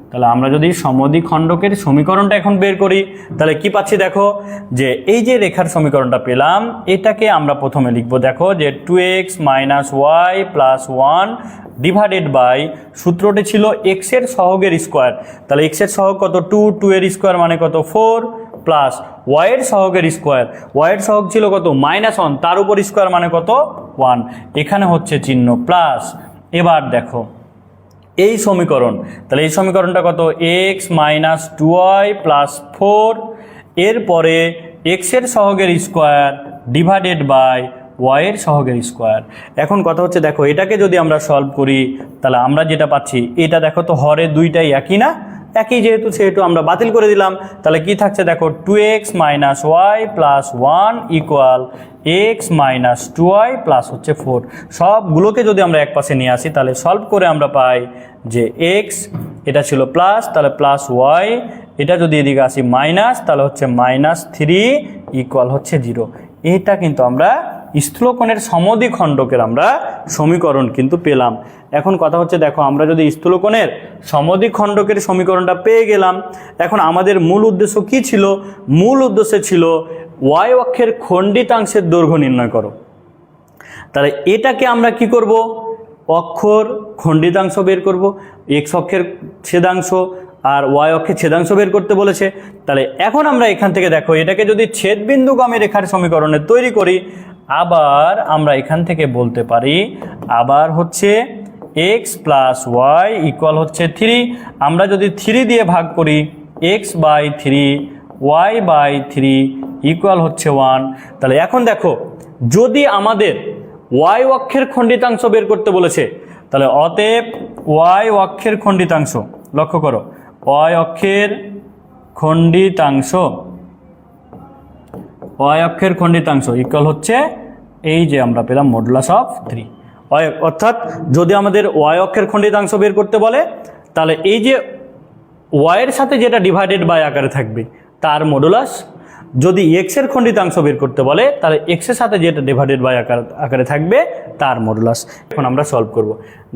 তাহলে আমরা যদি সমদ্বিখণ্ডকের সমীকরণটা এখন বের করি তাহলে কি পাচ্ছি, দেখো যে এই যে রেখার সমীকরণটা পেলাম এটাকে আমরা প্রথমে লিখবো, দেখো যে 2x - y + 1 ডিভাইডেড বাই, সূত্রটি ছিল x এর সহগের স্কোয়ার। তাহলে x এর সহগ কত 2, 2 এর স্কোয়ার মানে কত 4, প্লাস y এর সহগের স্কোয়ার, y এর সহগ ছিল কত -1, তার উপর স্কোয়ার মানে কত 1, এখানে হচ্ছে চিহ্ন প্লাস। এবার দেখো এই সমীকরণ, তাহলে এই সমীকরণটা কত x - 2y + 4, এরপরে x এর সহগের স্কোয়ার ডিভাইডেড বাই y এর সহগের স্কোয়ার। এখন কথা হচ্ছে দেখো এটাকে যদি আমরা সলভ করি তাহলে আমরা যেটা পাচ্ছি, এটা দেখো তো হরে দুইটাই একই না, একই সেহেতু আমরা বাতিল করে দিলাম। তাহলে কি থাকছে দেখো 2x - y + 1 equal x - 2y plus হচ্ছে 4। সবগুলোকে যদি আমরা এক পাশে নিয়ে আসি তাহলে সলভ করে আমরা পাই যে x এটা ছিল প্লাস, তাহলে প্লাস y, এটা যদি এদিকে আসি মাইনাস তাহলে হচ্ছে -3 ইকুয়াল হচ্ছে 0। এটা কিন্তু আমরা স্থূলকোণের সমদ্বিখণ্ডকের আমরা সমীকরণ কিন্তু পেলাম। এখন কথা হচ্ছে দেখো আমরা যদি স্থূলকোণের সমদ্বিখণ্ডকের সমীকরণটা পেয়ে গেলাম, এখন আমাদের মূল উদ্দেশ্য কি ছিল? মূল উদ্দেশ্য ছিল y অক্ষের খণ্ডিতাংশের দৈর্ঘ্য নির্ণয় করো। তাহলে এটাকে আমরা কি করব, অক্ষর খণ্ডিতাংশ বের করব, x অক্ষের ছেদাংশ আর y অক্ষের ছেদাংশ বের করতে বলেছে। তাহলে এখন আমরা এখান থেকে দেখো এটাকে যদি ছেদবিন্দুগামী রেখার সমীকরণে তৈরি করি, আবার আমরা এখান থেকে বলতে পারি আবার হচ্ছে x + y ইকুয়াল হচ্ছে 3। আমরা যদি 3 দিয়ে ভাগ করি x/3 y/3 ইকুয়াল হচ্ছে 1। তাহলে এখন দেখো যদি আমাদের y অক্ষের খণ্ডিতাংশ বের করতে বলেছে তাহলে অতএব y অক্ষের খণ্ডিতাংশ, লক্ষ্য করো y অক্ষের খণ্ডিতাংশ ইকুয়াল হচ্ছে এই যে আমরা পেলাম মডুলাস অফ 3। অর্থাৎ যদি আমাদের y অক্ষের খণ্ডিতাংশ বের করতে বলে তাহলে এই যে y এর সাথে যেটা ডিভাইডেড বাই আকারে থাকবে তার মডুলাস, যদি x এর খণ্ডিতাংশ বের করতে বলে তাহলে x এর সাথে যেটা ডিভাইডেড বাই আকারে থাকবে তার মডুলাস। এখন আমরা সলভ করব।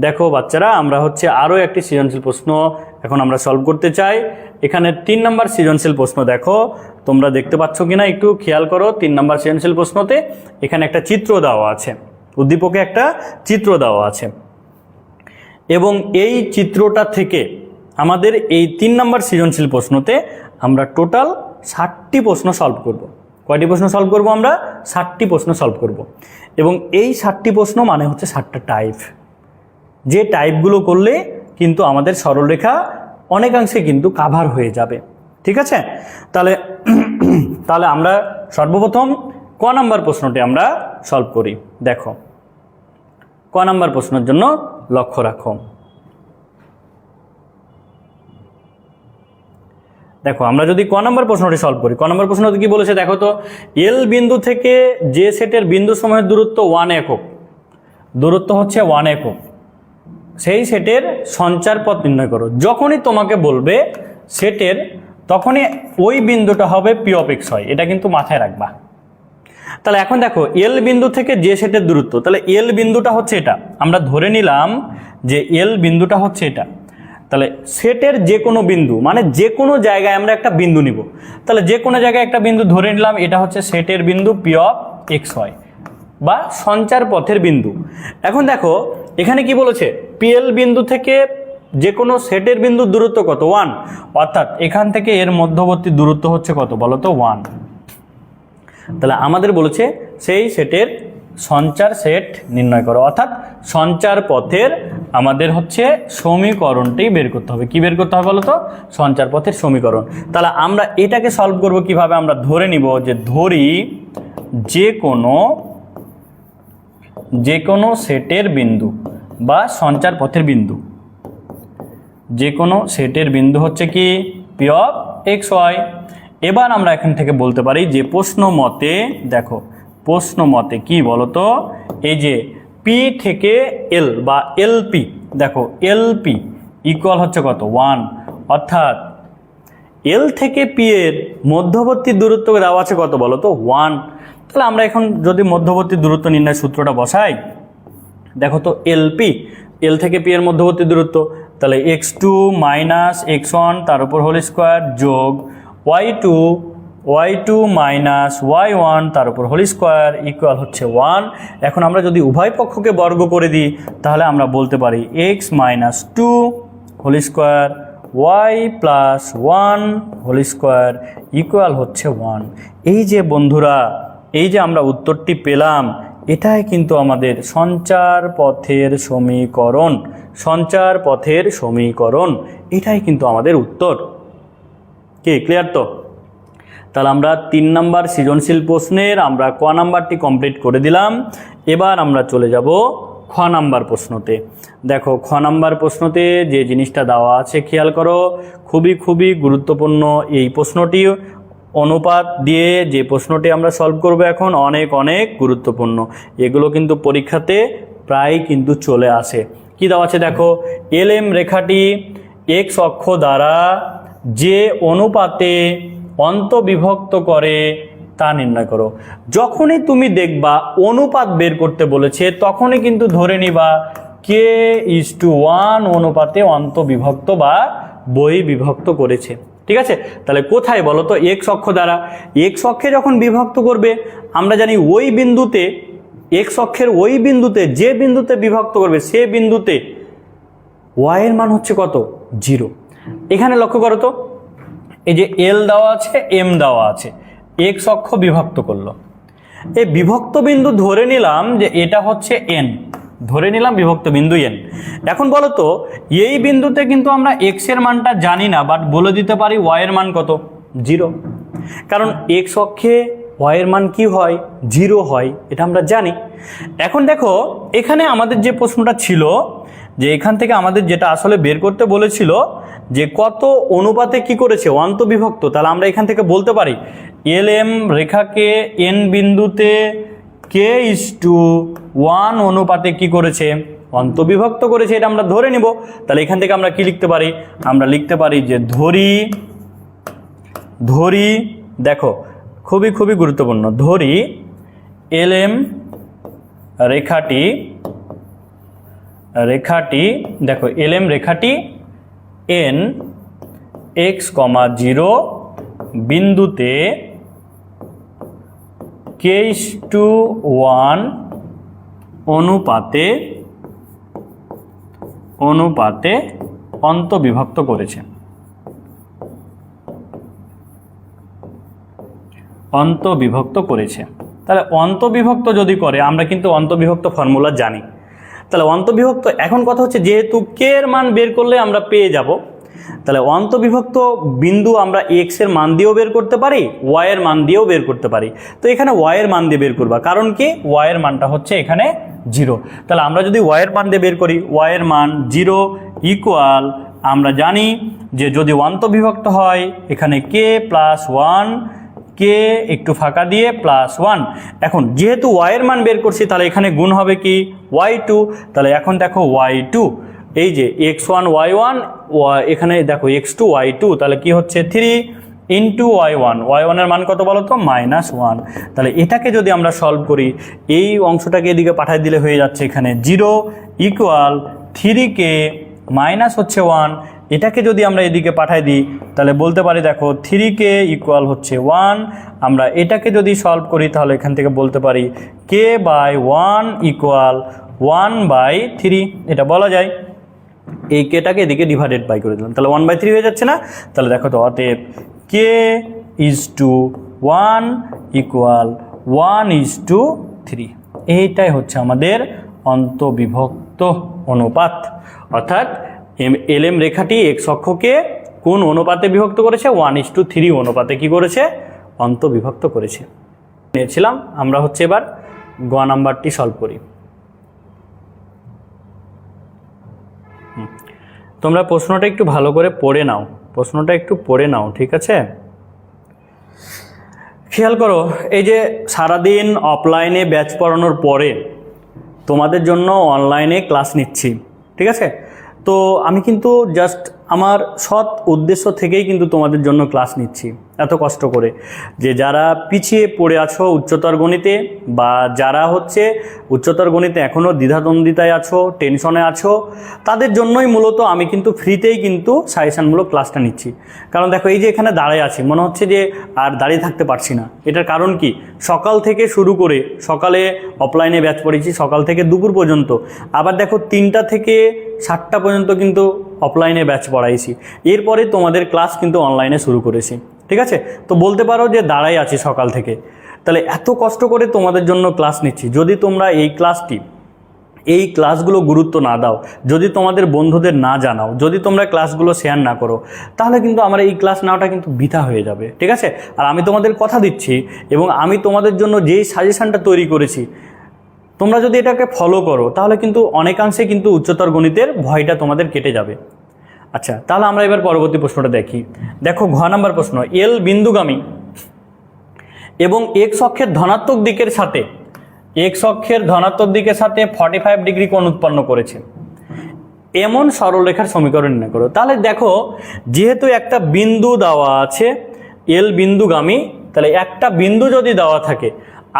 দেখো বাচ্চারা আমরা হচ্ছে আরও একটি সৃজনশীল প্রশ্ন এখন আমরা সলভ করতে চাই। এখানে 3 নম্বর সৃজনশীল প্রশ্ন দেখো তোমরা দেখতে পাচ্ছ কিনা একটু খেয়াল করো। 3 নম্বর সৃজনশীল প্রশ্নতে এখানে একটা চিত্র দেওয়া আছে, উদ্দীপকে একটা চিত্র দেওয়া আছে এবং এই চিত্রটা থেকে আমাদের এই 3 নম্বর সৃজনশীল প্রশ্নতে আমরা টোটাল 60টি প্রশ্ন সলভ করব। কয়টি প্রশ্ন সলভ করব? আমরা 60টি প্রশ্ন সলভ করব। এবং এই 60টি প্রশ্ন মানে হচ্ছে 60টা টাইপ, যে টাইপগুলো করলে কিন্তু আমাদের সরলরেখা অনেকাংশে কিন্তু কাভার হয়ে যাবে। ঠিক আছে, তাহলে আমরা সর্বপ্রথম ক নাম্বার প্রশ্নটি আমরা সলভ করি। দেখো ক নাম্বার প্রশ্নের জন্য লক্ষ্য রাখো। দেখো আমরা যদি ক নাম্বার প্রশ্নটি সলভ করি, ক নাম্বার প্রশ্নটি কি বলেছে দেখো তো, এল বিন্দু থেকে যে সেটের বিন্দু সময়ের দূরত্ব 1 একক, দূরত্ব হচ্ছে 1 একক, সেই সেটের সঞ্চার পথ নির্ণয় করো। যখনই তোমাকে বলবে সেটের, তখনই ওই বিন্দুটা হবে পি অফ এক্স হয়, এটা কিন্তু মাথায় রাখবা। তাহলে এখন দেখো এল বিন্দু থেকে যে সেটের দূরত্ব, তাহলে এল বিন্দুটা হচ্ছে এটা, আমরা ধরে নিলাম যে এল বিন্দুটা হচ্ছে এটা। তাহলে সেটের যে কোনো বিন্দু মানে যে কোনো জায়গায় আমরা একটা বিন্দু নিব, তাহলে যে কোনো জায়গায় একটা বিন্দু ধরে নিলাম, এটা হচ্ছে সেটের বিন্দু পি অফ এক্স হয় বা সঞ্চার পথের বিন্দু। এখন দেখো এখানে কি বলেছে, পিএল বিন্দু থেকে যে কোনো সেটের বিন্দুর দূরত্ব কত 1, অর্থাৎ এখান থেকে এর মধ্যবর্তী দূরত্ব হচ্ছে কত বলো তো 1। তাহলে আমাদের বলেছে সেই সেটের সঞ্চার সেট নির্ণয় করো, অর্থাৎ সঞ্চার পথের আমাদের হচ্ছে সমীকরণটি বের করতে হবে। কি বের করতে হবে বলো তো? সঞ্চার পথের সমীকরণ। তাহলে আমরা এটাকে সলভ করব কিভাবে? আমরা ধরে নিব যে ধরি যে কোনো সেটের বিন্দু বা সঞ্চার পথের বিন্দু, যে কোনো সেটের বিন্দু হচ্ছে কি পি অফ এক্স ওয়াই, এবার আমরা এখান থেকে বলতে পারি যে প্রশ্ন মতে, দেখো প্রশ্ন মতে কি বলতো, এই যে পি থেকে এল বা এলপি, দেখো এলপি ইকুয়াল হচ্ছে কত 1, অর্থাৎ এল থেকে পি এর মধ্যবর্তী দূরত্ব দেওয়া আছে কত বলো তো 1। তাহলে আমরা এখন যদি মধ্যবর্তী দূরত্ব নির্ণয় সূত্রটা বসাই, দেখো তো এলপি, এল থেকে পি এর মধ্যবর্তী দূরত্ব, তাহলে x2 মাইনাস x1 তার উপর হোল স্কোয়ার যোগ y2 মাইনাস y1 তার উপর হোল স্কোয়ার ইকুয়াল হচ্ছে 1। এখন আমরা যদি উভয় পক্ষকে বর্গ করে দিই তাহলে আমরা বলতে পারি x minus 2 whole square y plus 1 whole square equal হচ্ছে 1। এই যে বন্ধুরা, এই যে আমরা উত্তরটি পেলাম, এটাই কিন্তু আমাদের সঞ্চার পথের সমীকরণ, সঞ্চার পথের সমীকরণ, এটাই কিন্তু আমাদের উত্তর। কি ক্লিয়ার তো? তাহলে আমরা 3 নম্বর সৃজনশীল প্রশ্নের আমরা ক নাম্বারটি কমপ্লিট করে দিলাম। এবার আমরা চলে যাব খ নাম্বার প্রশ্নতে। দেখো খ নাম্বার প্রশ্নতে যে জিনিসটা দেওয়া আছে খেয়াল করো, খুবই গুরুত্বপূর্ণ এই প্রশ্নটি। অনুপাত দিয়ে যে প্রশ্নটি আমরা সলভ করব এখন অনেক গুরুত্বপূর্ণ, এগুলো কিন্তু পরীক্ষাতে প্রায় কিন্তু চলে আসে। কি দেওয়া আছে দেখো, এলএম রেখাটি এক্স অক্ষ দ্বারা যে অনুপাতে অন্তবিভক্ত করে তা নির্ণয় করো। যখনই তুমি দেখবা অনুপাত বের করতে বলেছে তখনই কিন্তু ধরে নিবা k:1 অনুপাতে অন্তবিভক্ত বা বহিঃবিভক্ত করেছে। ঠিক আছে, তাহলে কোথায় বলো তো, এক্স অক্ষ দ্বারা। এক্স অক্ষে যখন বিভক্ত করবে আমরা জানি ওই বিন্দুতে, এক্স অক্ষের ওই বিন্দুতে যে বিন্দুতে বিভক্ত করবে সে বিন্দুতে ওয়াই এর মান হচ্ছে কত 0। এখানে লক্ষ্য করো তো, এই যে এল দেওয়া আছে এম দেওয়া আছে, এক্স অক্ষ বিভক্ত করলো, এই বিভক্ত বিন্দু ধরে নিলাম যে এটা হচ্ছে এন, ধরে নিলাম বিভক্ত বিন্দু এন। এখন বলো তো এই বিন্দুতে কিন্তু আমরা এক্স এর মানটা জানি না, বাট বলে দিতে পারি ওয়াই এর মান কত 0, কারণ এক্স অক্ষে ওয়াই এর মান কি হয় 0 হয়, এটা আমরা জানি। এখন দেখো এখানে আমাদের যে প্রশ্নটা ছিল, যে এখান থেকে আমাদের যেটা আসলে বের করতে বলেছিল যে কত অনুপাতে কি করেছে অন্তবিভক্ত, তাহলে আমরা এখান থেকে বলতে পারি এল এম রেখাকে এন বিন্দুতে k:1 অনুপাতে কি করেছে অন্তবিভক্ত করেছে, এটা আমরা ধরে নিব। তাহলে এখান থেকে আমরা কি লিখতে পারি, আমরা লিখতে পারি যে ধরি দেখো খুবই গুরুত্বপূর্ণ, ধরি এল এম রেখাটি দেখো এল এম রেখাটি এন x,0 বিন্দুতে k:1 অনুপাতে অন্তবিভক্ত করেছে। তাহলে অন্তবিভক্ত যদি করে, আমরা কিন্তু অন্তবিভক্ত ফর্মুলা জানি, তাহলে অন্তবিভক্ত, এখন কথা হচ্ছে যেহেতু কে এর মান বের করলে আমরা পেয়ে যাব, তাহলে অন্তবিভক্ত বিন্দু আমরা এক্স এর মান দিয়েও বের করতে পারি, ওয়াই এর মান দিয়েও বের করতে পারি। তো এখানে ওয়াই এর মান দিয়ে বের করবা, কারণ কি ওয়াই এর মানটা হচ্ছে এখানে 0। তাহলে আমরা যদি ওয়াই এর মান দিয়ে বের করি, ওয়াই এর মান 0 ইকুয়াল, আমরা জানি যে যদি অন্তবিভক্ত হয় এখানে k+1, কে একটু ফাঁকা দিয়ে +1। এখন যেহেতু ওয়াই এর মান বের করছি তাহলে এখানে গুণ হবে কি y2। তাহলে এখন দেখো y2, এই যে x1 y1, এখানে দেখো x2 y2, তাহলে কি হচ্ছে 3 ইন্টু y1, y1 এর মান কত বলো তো -1। তাহলে এটাকে যদি আমরা সলভ করি, এই অংশটাকে এদিকে পাঠিয়ে দিলে হয়ে যাচ্ছে এখানে 0 ইকুয়াল 3k মাইনাস হচ্ছে 1, এটাকে যদি আমরা এদিকে পাঠাই দিই তাহলে বলতে পারি দেখো 3k ইকুয়াল হচ্ছে 1। আমরা এটাকে যদি সলভ করি তাহলে এখান থেকে বলতে পারি k/1 ইকুয়াল 1/3, এটা বলা যায়। এই কেটাকে এদিকে ডিভাইডেড বাই করে দিলাম, তাহলে 1/3 হয়ে যাচ্ছে না। তাহলে দেখো তো অতএব k:1 ইকুয়াল 1:3, এইটাই হচ্ছে আমাদের অন্তবিভক্ত অনুপাত। অর্থাৎ এল এম রেখাটি এক্স অক্ষকে কোন অনুপাতে বিভক্ত করেছে 1:3 অনুপাতে কি করেছে অন্তবিভক্ত করেছে। নিয়েছিলাম আমরা হচ্ছে এবার গ নাম্বারটি সলভ করি। তোমরা প্রশ্নটা একটু ভালো করে পড়ে নাও, ঠিক আছে। খেয়াল করো, এই যে সারাদিন অফলাইনে ব্যাচ পড়ানোর পরে তোমাদের জন্য অনলাইনে ক্লাস নিচ্ছি, ঠিক আছে? তো আমি কিন্তু জাস্ট আমার সৎ উদ্দেশ্য থেকেই কিন্তু তোমাদের জন্য ক্লাস নিচ্ছি এত কষ্ট করে, যে যারা পিছিয়ে পড়ে আছো উচ্চতর গণিতে, বা যারা হচ্ছে উচ্চতর গণিতে এখনও দ্বিধাদ্বন্দ্বিতায় আছো, টেনশনে আছো, তাদের জন্যই মূলত আমি কিন্তু ফ্রিতেই কিন্তু সাজেশনমূলক ক্লাসটা নিচ্ছি। কারণ দেখো, এই যে এখানে দাঁড়ায় আছি, মনে হচ্ছে যে আর দাঁড়িয়ে থাকতে পারছি না। এটার কারণ কি? সকাল থেকে শুরু করে, সকালে অফলাইনে ব্যাচ পড়েছি সকাল থেকে দুপুর পর্যন্ত, আবার দেখো 3টা থেকে 7টা পর্যন্ত কিন্তু অফলাইনে ব্যাচ পড়াইছি, এরপরে তোমাদের ক্লাস কিন্তু অনলাইনে শুরু করেছি, ঠিক আছে? তো বলতে পারো যে দাঁড়াই আছি সকাল থেকে। তাহলে এত কষ্ট করে তোমাদের জন্য ক্লাস নিচ্ছি, যদি তোমরা এই ক্লাসগুলো গুরুত্ব না দাও, যদি তোমাদের বন্ধুদের না জানাও, যদি তোমরা ক্লাসগুলো শেয়ার না করো, তাহলে কিন্তু আমার এই ক্লাস নেওয়াটা কিন্তু বৃথা হয়ে যাবে, ঠিক আছে? আর আমি তোমাদের কথা দিচ্ছি, এবং আমি তোমাদের জন্য যেই সাজেশনটা তৈরি করেছি, তোমরা যদি এটাকে ফলো করো, তাহলে কিন্তু অনেকাংশে কিন্তু উচ্চতর গণিতের ভয়টা তোমাদের কেটে যাবে। আচ্ছা, তাহলে আমরা এবার পরবর্তী প্রশ্নটা দেখি। দেখো, ঘ নাম্বার প্রশ্ন, এল বিন্দুগামী এবং এক্স অক্ষের ধনাত্মক দিকের সাথে 45 ডিগ্রি কোণ উৎপন্ন করেছে, এমন সরলরেখার সমীকরণ নির্ণয় করো। তাহলে দেখো, যেহেতু একটা বিন্দু দেওয়া আছে এল বিন্দুগামী, তাহলে একটা বিন্দু যদি দেওয়া থাকে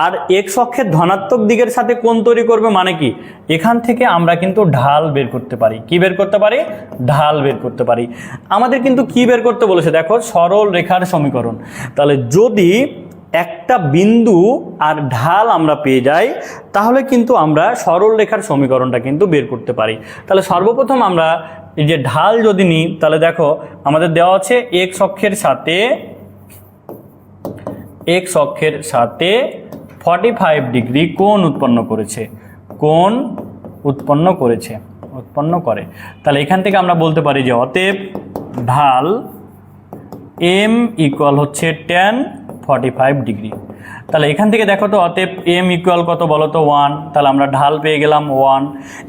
আর এক্স অক্ষের ধনাত্মক দিকের সাথে কোণ তৈরি করবে, মানে কি? এখান থেকে আমরা কিন্তু ঢাল বের করতে পারি। কি বের করতে পারি? ঢাল বের করতে পারি। আমাদের কিন্তু কি বের করতে বলেছে? দেখো, সরল রেখার সমীকরণ। তাহলে যদি একটা বিন্দু আর ঢাল আমরা পেয়ে যাই, তাহলে কিন্তু আমরা সরল রেখার সমীকরণটা কিন্তু বের করতে পারি। তাহলে সর্বপ্রথম আমরা এই যে ঢাল যদি নিই, তাহলে দেখো আমাদের দেওয়া আছে এক্স অক্ষের সাথে 45 ডিগ্রি কোণ উৎপন্ন করে। তাহলে এখান থেকে আমরা বলতে পারি যে অতএব ঢাল এম ইকুয়াল হচ্ছে tan 45 ডিগ্রি। তাহলে এখান থেকে দেখো তো, অতএব এম ইকুয়াল কত বলো তো? 1। তাহলে আমরা ঢাল পেয়ে গেলাম 1।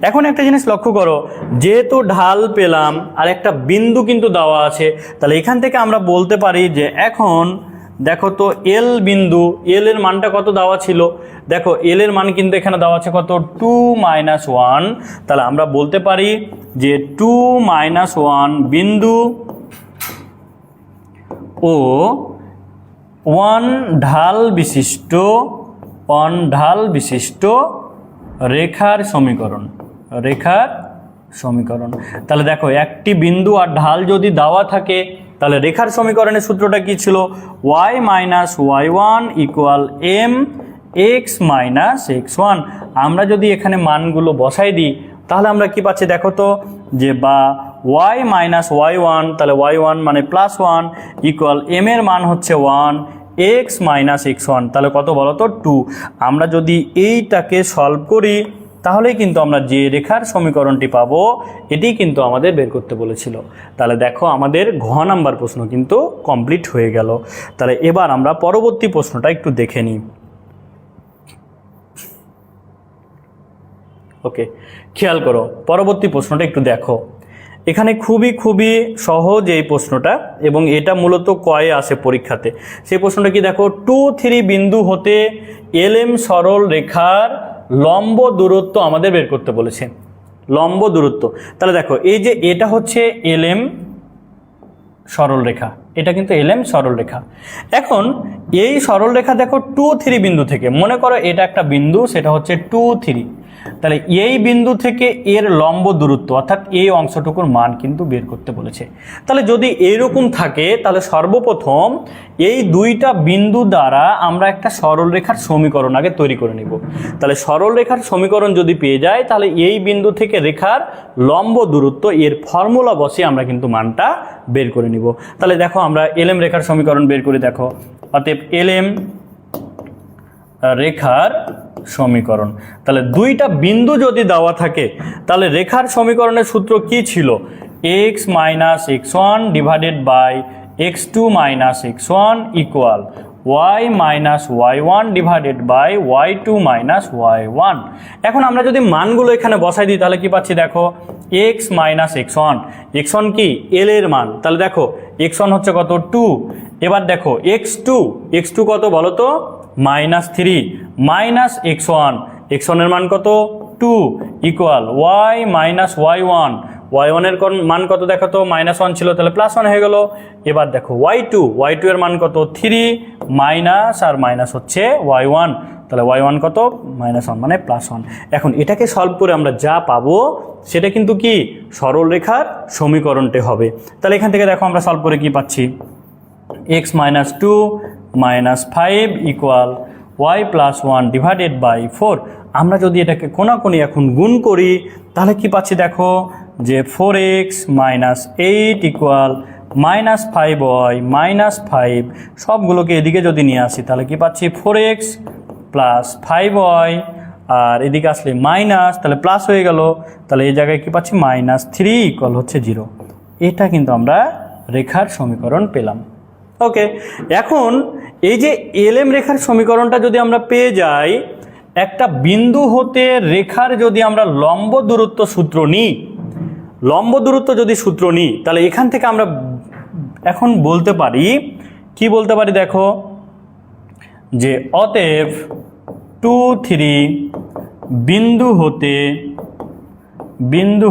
এখন একটা জিনিস লক্ষ্য করো, যেহেতু ঢাল পেলাম আর একটা বিন্দু কিন্তু দেওয়া আছে, তাহলে এখান থেকে আমরা বলতে পারি যে এখন দেখো তো, এল বিন্দু, এল এর মানটা কত দেওয়া ছিল? দেখো, এল এর মান কিন্তু এখানে দেওয়া আছে কত? 2 - 1। তাহলে আমরা বলতে পারি যে 2 - 1 বিন্দু ও 1 ঢাল বিশিষ্ট রেখার সমীকরণ। তাহলে দেখো, একটি বিন্দু আর ঢাল যদি দেওয়া থাকে, তাহলে রেখার সমীকরণের সূত্রটা কি ছিল? y - y1 = mx - x1। আমরা যদি এখানে মানগুলো বসাই দিই, তাহলে আমরা কি পাচ্ছি? দেখো তো, যে বা y - y1, তাহলে y1 মানে +1 = m এর মান হচ্ছে 1, x - x1, তাহলে কত বলো তো? 2। আমরা যদি এইটাকে সলভ করি, তাহলেই কিন্তু আমরা যে রেখার সমীকরণটি পাবো, এটি কিন্তু আমাদের বের করতে বলেছিল। তাহলে দেখো, আমাদের ঘ নাম্বার প্রশ্ন কিন্তু কমপ্লিট হয়ে গেল। তাহলে এবার আমরা পরবর্তী প্রশ্নটা একটু দেখে নিই। ওকে, খেয়াল করো, পরবর্তী প্রশ্নটা একটু দেখো। এখানে খুবই সহজ এই প্রশ্নটা, এবং এটা মূলত কয়ে আসে পরীক্ষাতে। সেই প্রশ্নটা কি? দেখো, 2, 3 বিন্দু হতে LM সরল রেখার লম্ব দূরত্ব আমাদের বের করতে বলেছে। লম্ব দূরত্ব, তাহলে দেখো, এই যে এটা হচ্ছে LM সরল রেখা, এটা কিন্তু LM সরল রেখা। এখন এই সরল রেখা দেখো 2, 3 বিন্দু থেকে, মনে করো এটা একটা বিন্দু, সেটা হচ্ছে 2, 3। তাহলে এই বিন্দু থেকে এর লম্ব দূরত্ব, অর্থাৎ এই অংশটুকুর মান কিন্তু বের করতে বলেছে। তাহলে যদি এইরকম থাকে, তাহলে সর্বপ্রথম এই দুইটা বিন্দু দ্বারা আমরা একটা সরল রেখার সমীকরণ আগে তৈরি করে নিব। তাহলে সরল রেখার সমীকরণ যদি পেয়ে যাই, তাহলে এই বিন্দু থেকে রেখার লম্ব দূরত্ব, এর ফর্মুলা বসে আমরা কিন্তু মানটা বের করে নিব। তাহলে দেখো, আমরা LM রেখার সমীকরণ বের করে দেখো। অতএব LM রেখার সমীকরণ, তাহলে দুইটা বিন্দু যদি দেওয়া থাকে, তাহলে রেখার সমীকরণের সূত্র কি ছিল? x - x1 / x2 - x1 = y - y1 / y2 - y1। এখন আমরা যদি মানগুলো এখানে বসাই দিই, তাহলে কি পাচ্ছি? দেখো, x - x1 কি? L এর মান। তাহলে দেখো, x1 হচ্ছে কত 2। এবার দেখো x2 কত বলো তো -3 মাইনাস x1 এর মান কত 2 ইকুয়াল y মাইনাস y1 এর মান কত দেখো তো -1 ছিল, তাহলে +1 হয়ে গেল। এবার দেখো y2 এর মান কত 3 মাইনাস আর মাইনাস হচ্ছে y1, তাহলে y1 কত -1 মানে +1। এখন এটাকে সলভ করে আমরা যা পাবো সেটা কিন্তু কি সরল রেখার সমীকরণটি হবে। তাহলে এখান থেকে দেখো আমরা সলভ করে কি পাচ্ছি, x - 2 - 5 equal y + 1 divided by 4। আমরা যদি এটাকে কোনাকুনি এখন গুণ করি তাহলে কি পাচ্ছি দেখো যে 4x - 8 ইকুয়াল -5y -5, সবগুলোকে এদিকে যদি নিয়ে আসি তাহলে কি পাচ্ছি 4x + 5y, আর এদিকে আসলে মাইনাস তাহলে প্লাস হয়ে গেল, তাহলে এই জায়গায় কি পাচ্ছি -3 ইকুয়াল হচ্ছে 0। এটা কিন্তু আমরা রেখার সমীকরণ পেলাম। ওকে, এখন এই যে এলএম রেখার সমীকরণটা যদি আমরা পেয়ে যাই, একটা বিন্দু হতে রেখার যদি আমরা লম্ব দূরত্ব সূত্র নিই, তাহলে এখান থেকে আমরা এখন বলতে পারি, কি বলতে পারি দেখো যে অতএব 2, 3 বিন্দু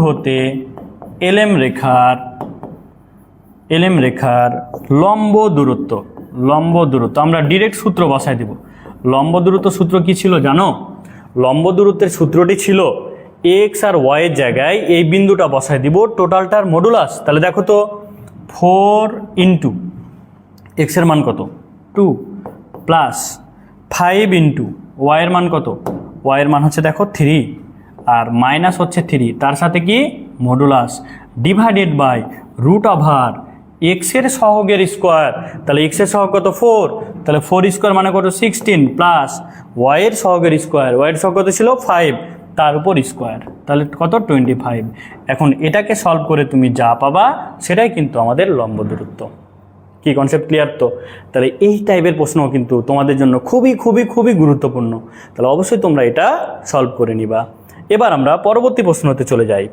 হতে এলএম রেখার লম্ব দূরত্ব আমরা ডিরেক্ট সূত্র বসাই দেব। লম্ব দূরত্ব সূত্র কি ছিল জানো? লম্ব দূরত্বের সূত্রটি ছিল x আর y এর জায়গায় এই বিন্দুটা বসাই দিব, টোটালটার মডুলাস। তাহলে দেখো তো 4 ইন্টু x এর মান কত 2 প্লাস 5 ইন্টু y এর মান কত, y এর মান হচ্ছে দেখো 3 আর মাইনাস হচ্ছে 3, তার সাথে কি modulus divided by root over x এর সহগের স্কোয়ার। তাহলে x এর সহগ কত 4, তাহলে 4 স্কোয়ার মানে কত 16 প্লাস y এর সহগের স্কোয়ার, y এর সহগ কত ছিল 5 তার উপর স্কোয়ার, তাহলে কত 25। এখন এটাকে সলভ করে তুমি যা পাবা সেটাই কিন্তু আমাদের লম্ব দূরত্ব। কি কনসেপ্ট ক্লিয়ার তো? তাহলে এই টাইপের প্রশ্ন কিন্তু তোমাদের জন্য খুবই খুবই খুবই গুরুত্বপূর্ণ, তাহলে অবশ্যই তোমরা এটা সলভ করে নিবা। এবার আমরা পরবর্তী প্রশ্নতে চলে যাই।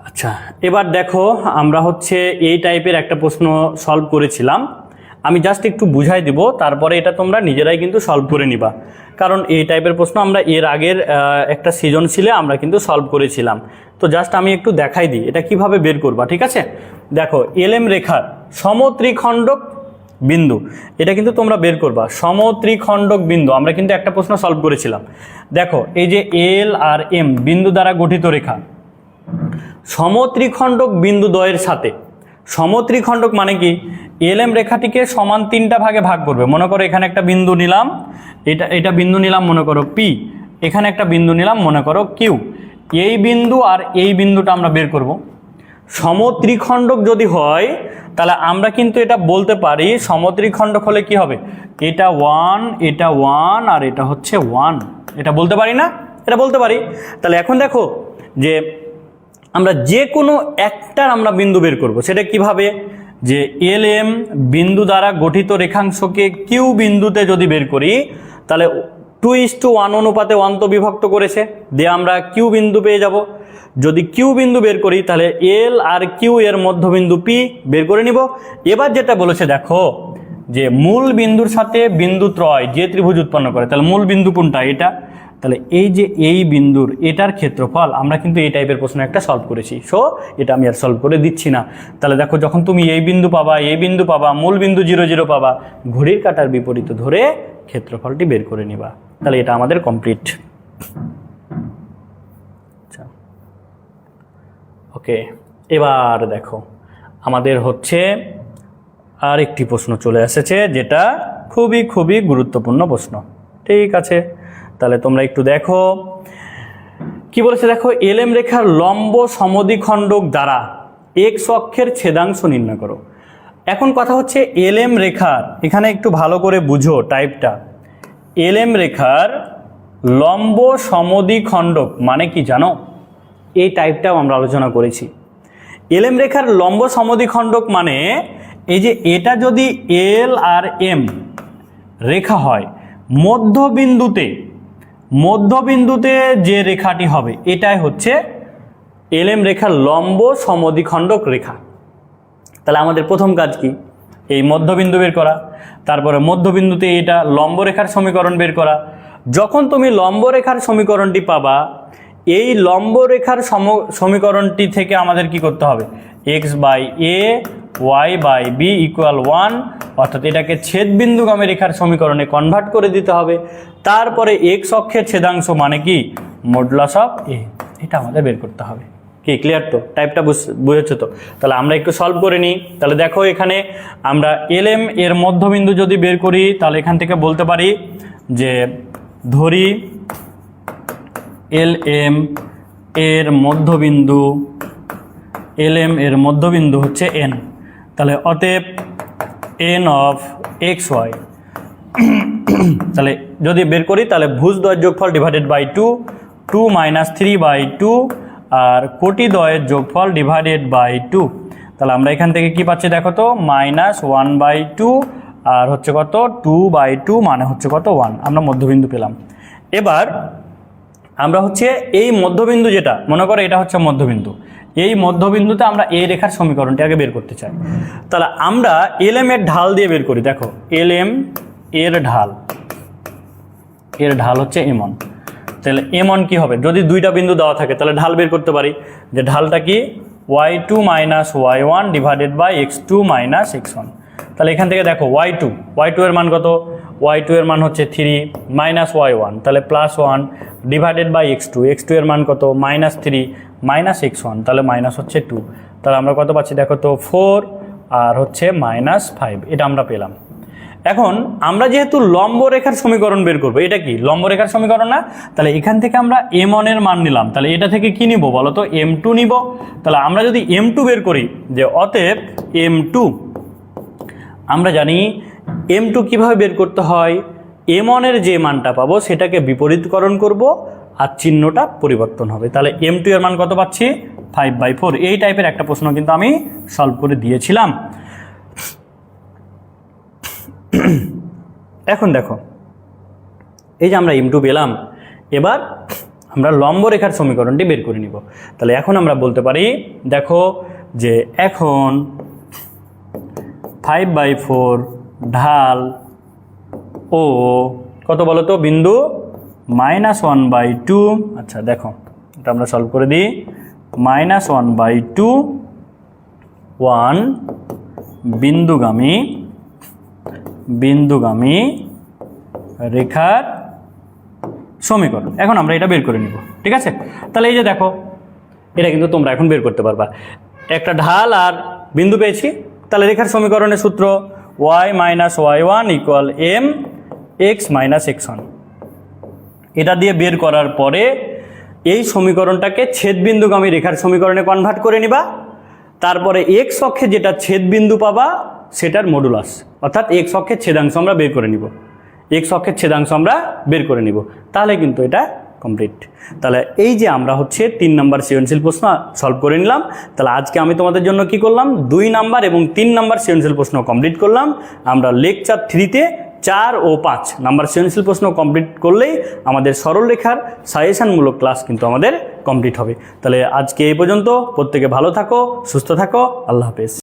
আচ্ছা, এবার দেখো আমরা হচ্ছে এই টাইপের একটা প্রশ্ন সলভ করেছিলাম, আমি জাস্ট একটু বুঝাই দিব, তারপরে এটা তোমরা নিজেরাই কিন্তু সলভ করে নিবা। কারণ এই টাইপের প্রশ্ন আমরা এর আগের একটা সৃজনশীলে আমরা কিন্তু সলভ করেছিলাম, তো জাস্ট আমি একটু দেখাই দিই এটা কিভাবে বের করবা। ঠিক আছে, দেখো এলএম রেখার সমত্রিখণ্ডক বিন্দু, এটা কিন্তু তোমরা বের করবা। সমত্রিখণ্ডক বিন্দু আমরা কিন্তু একটা প্রশ্ন সলভ করেছিলাম। দেখো এই যে এল আর এম বিন্দু দ্বারা গঠিত রেখা, সমত্রিখণ্ডক বিন্দু দ্বয়ের সাথে, সমত্রিখণ্ডক মানে কি এলএম রেখাটিকে সমান 3টা ভাগে ভাগ করবে। মনে করো এখানে একটা বিন্দু নিলাম, এটা বিন্দু নিলাম মনে করো পি, এখানে একটা বিন্দু নিলাম মনে করো কিউ, এই বিন্দু আর এই বিন্দুটা আমরা বের করব। সমত্রিখণ্ডক যদি হয় তাহলে আমরা কিন্তু এটা বলতে পারি, সমত্রিখণ্ডক হলে কি হবে, এটা 1 এটা 1 আর এটা হচ্ছে 1, এটা বলতে পারি না? এটা বলতে পারি। তাহলে এখন দেখো যে আমরা যে কোনো একটার আমরা বিন্দু বের করব, সেটা কিভাবে, যে এলএম বিন্দু দ্বারা গঠিত রেখাংশকে কিউ বিন্দুতে যদি বের করি তাহলে 2:1 অনুপাতে 1 তো বিভক্ত করেছে, দিয়ে আমরা কিউ বিন্দু পেয়ে যাব। যদি কিউ বিন্দু বের করি তাহলে এল আর কিউ এর মধ্যবিন্দু পি বের করে নিব। এবার যেটা বলেছে দেখো যে মূল বিন্দুর সাথে বিন্দু ত্রয় যে ত্রিভুজ উৎপন্ন করে, তাহলে মূল বিন্দু কোনটা, এটা। তাহলে এই যে এই বিন্দুর এটার ক্ষেত্রফল, আমরা কিন্তু এই টাইপের প্রশ্ন একটা সলভ করেছি, সো এটা আমি আর সলভ করে দিচ্ছি না। তাহলে দেখো যখন তুমি এই বিন্দু পাবা, মূল বিন্দু 0, 0 পাবা, ঘড়ির কাঁটার বিপরীত ধরে ক্ষেত্রফলটি বের করে নিবা। তাহলে এটা আমাদের কমপ্লিট। আচ্ছা, ওকে, এবার দেখো আমাদের হচ্ছে আর একটি প্রশ্ন চলে এসেছে, যেটা খুবই খুবই গুরুত্বপূর্ণ প্রশ্ন। ঠিক আছে, তাহলে তোমরা একটু দেখো কি বলেছে। দেখো এলএম রেখার লম্ব সমদ্বিখণ্ডক দ্বারা এক্স অক্ষের ছেদাংশ নির্ণয় করো। এখন কথা হচ্ছে এলএম রেখার, এখানে একটু ভালো করে বুঝো টাইপটা। এলএম রেখার লম্ব সমদ্বিখণ্ডক মানে কি জানো? এই টাইপটাও আমরা আলোচনা করেছি। এলএম রেখার লম্ব সমদ্বিখণ্ডক মানে এই যে এটা যদি এল আর এম রেখা হয়, মধ্যবিন্দুতে যে রেখাটি হবে এটাই হচ্ছে এলএম রেখার লম্ব সমদ্বিখণ্ডক রেখা। তাহলে আমাদের প্রথম কাজ কি? এই মধ্যবিন্দু বের করা, তারপরে মধ্যবিন্দুতে এটা লম্ব রেখার সমীকরণ বের করা। যখন তুমি লম্ব রেখার সমীকরণটি পাবা, এই লম্ব রেখার সমীকরণটি থেকে আমাদের কি করতে হবে? X by a y by b equal 1, অর্থাৎ এটাকে ছেদবিন্দুগামী রেখার সমীকরণে কনভার্ট করে দিতে হবে। তারপরে এক্স অক্ষের ছেদাংশ মানে কি? মডুলাস অফ এ, এটা আমাদের বের করতে হবে। কি ক্লিয়ার? তো টাইপটা বুঝেছো তো? তাহলে আমরা একটু সলভ করে নিই। তাহলে দেখো এখানে আমরা এলএম এর মধ্যবিন্দু যদি বের করি, তাহলে এখান থেকে বলতে পারি যে ধরি এলএম এর মধ্যবিন্দু হচ্ছে এন। তাহলে অতএব এন অফ এক্স ওয়াই, তাহলে যদি বের করি তাহলে ভুজদ্বয়ের যোগফল ডিভাইডেড বাই 2, 2 - 3/2 আর কোটিদ্বয়ের যোগফল ডিভাইডেড বাই 2। তাহলে আমরা এখান থেকে কি পাচ্ছি দেখো তো? -1/2 আর হচ্ছে কত? 2/2 মানে হচ্ছে কত? 1। আমরা মধ্যবিন্দু পেলাম। এবার আমরা হচ্ছে এই মধ্যবিন্দু, যেটা মনে করো এটা হচ্ছে মধ্যবিন্দু, এই মধ্যবিন্দুতে আমরা এই রেখার সমীকরণটি আগে বের করতে চাই। তাহলে আমরা এলএম এর ঢাল দিয়ে বের করি। দেখো এলএম এর ঢাল হচ্ছে এমন। তাহলে এমন কি হবে? যদি দুইটা বিন্দু দেওয়া থাকে তাহলে ঢাল বের করতে পারি, যে ঢালটা কি? y2 - y1 divided by x2 - x1। তাহলে এখান থেকে দেখো y2 এর মান কত? y2 এর মান হচ্ছে 3 মাইনাস y1, তাহলে +1 ডিভাইডেড বাই x2 এর মান কত? -3 - x1, তাহলে মাইনাস হচ্ছে 2। তাহলে আমরা কত পাচ্ছি দেখো তো? 4 আর হচ্ছে -5, এটা আমরা পেলাম। এখন আমরা যেহেতু লম্ব রেখার সমীকরণ বের করবো, এটা কি লম্ব রেখার সমীকরণ না? তাহলে এখান থেকে আমরা m1 এর মান নিলাম, তাহলে এটা থেকে কি নিব বলো তো? m2 নিব। তাহলে আমরা যদি m2 বের করি, যে অতএব m2, আমরা জানি m2 কিভাবে বের করতে হয়? m1 এর যে মানটা পাবো সেটাকে বিপরীতকরণ করব আর চিহ্নটা পরিবর্তন হবে। তাহলে m2 এর মান কত পাচ্ছি? 5/4। এই টাইপের একটা প্রশ্ন কিন্তু আমি সলভ করে দিয়েছিলাম। এখন দেখো এই যে আমরা m2 পেলাম, এবার আমরা লম্ব রেখার সমীকরণটি বের করে নিব। তাহলে এখন আমরা বলতে পারি, দেখো যে এখন 5/4 ঢাল ও কত বলো তো? বিন্দু -1/2। আচ্ছা দেখো এটা আমরা সলভ করে দিই। -1/2 1 বিন্দুগামী রেখার সমীকরণ। এখন আমরা এটা বের করে নিব, ঠিক আছে? তাহলে এই যে দেখো, এটা কিন্তু তোমরা এখন বের করতে পারবা। একটা ঢাল আর বিন্দু পেয়েছি, তাহলে রেখার সমীকরণের সূত্র y - y1 equal m x - x1। এটা দিয়ে বের করার পরে এই সমীকরণটাকে ছেদবিন্দুগামী রেখার সমীকরণে কনভার্ট করে নিবা। তারপরে এক্স অক্ষে যেটা ছেদবিন্দু পাবা সেটার মডুলাস, অর্থাৎ এক্স অক্ষের ছেদাংশ আমরা বের করে নিব। তাহলে কিন্তু এটা কমপ্লিট। তাহলে এই যে আমরা হচ্ছে 3 নম্বর সৃজনশীল প্রশ্ন সলভ করে নিলাম। তাহলে আজকে আমি তোমাদের জন্য কি করলাম? 2 নম্বর এবং 3 নম্বর সৃজনশীল প্রশ্ন কমপ্লিট করলাম। আমরা লেকচার 3-তে 4 ও 5 নম্বর সৃজনশীল প্রশ্ন কমপ্লিট করলেই আমাদের সরল রেখার সাজেশনমূলক ক্লাস কিন্তু আমাদের কমপ্লিট হবে। তাহলে আজকে এই পর্যন্ত। প্রত্যেকে ভালো থাকো, সুস্থ থাকো। আল্লাহ হাফেজ।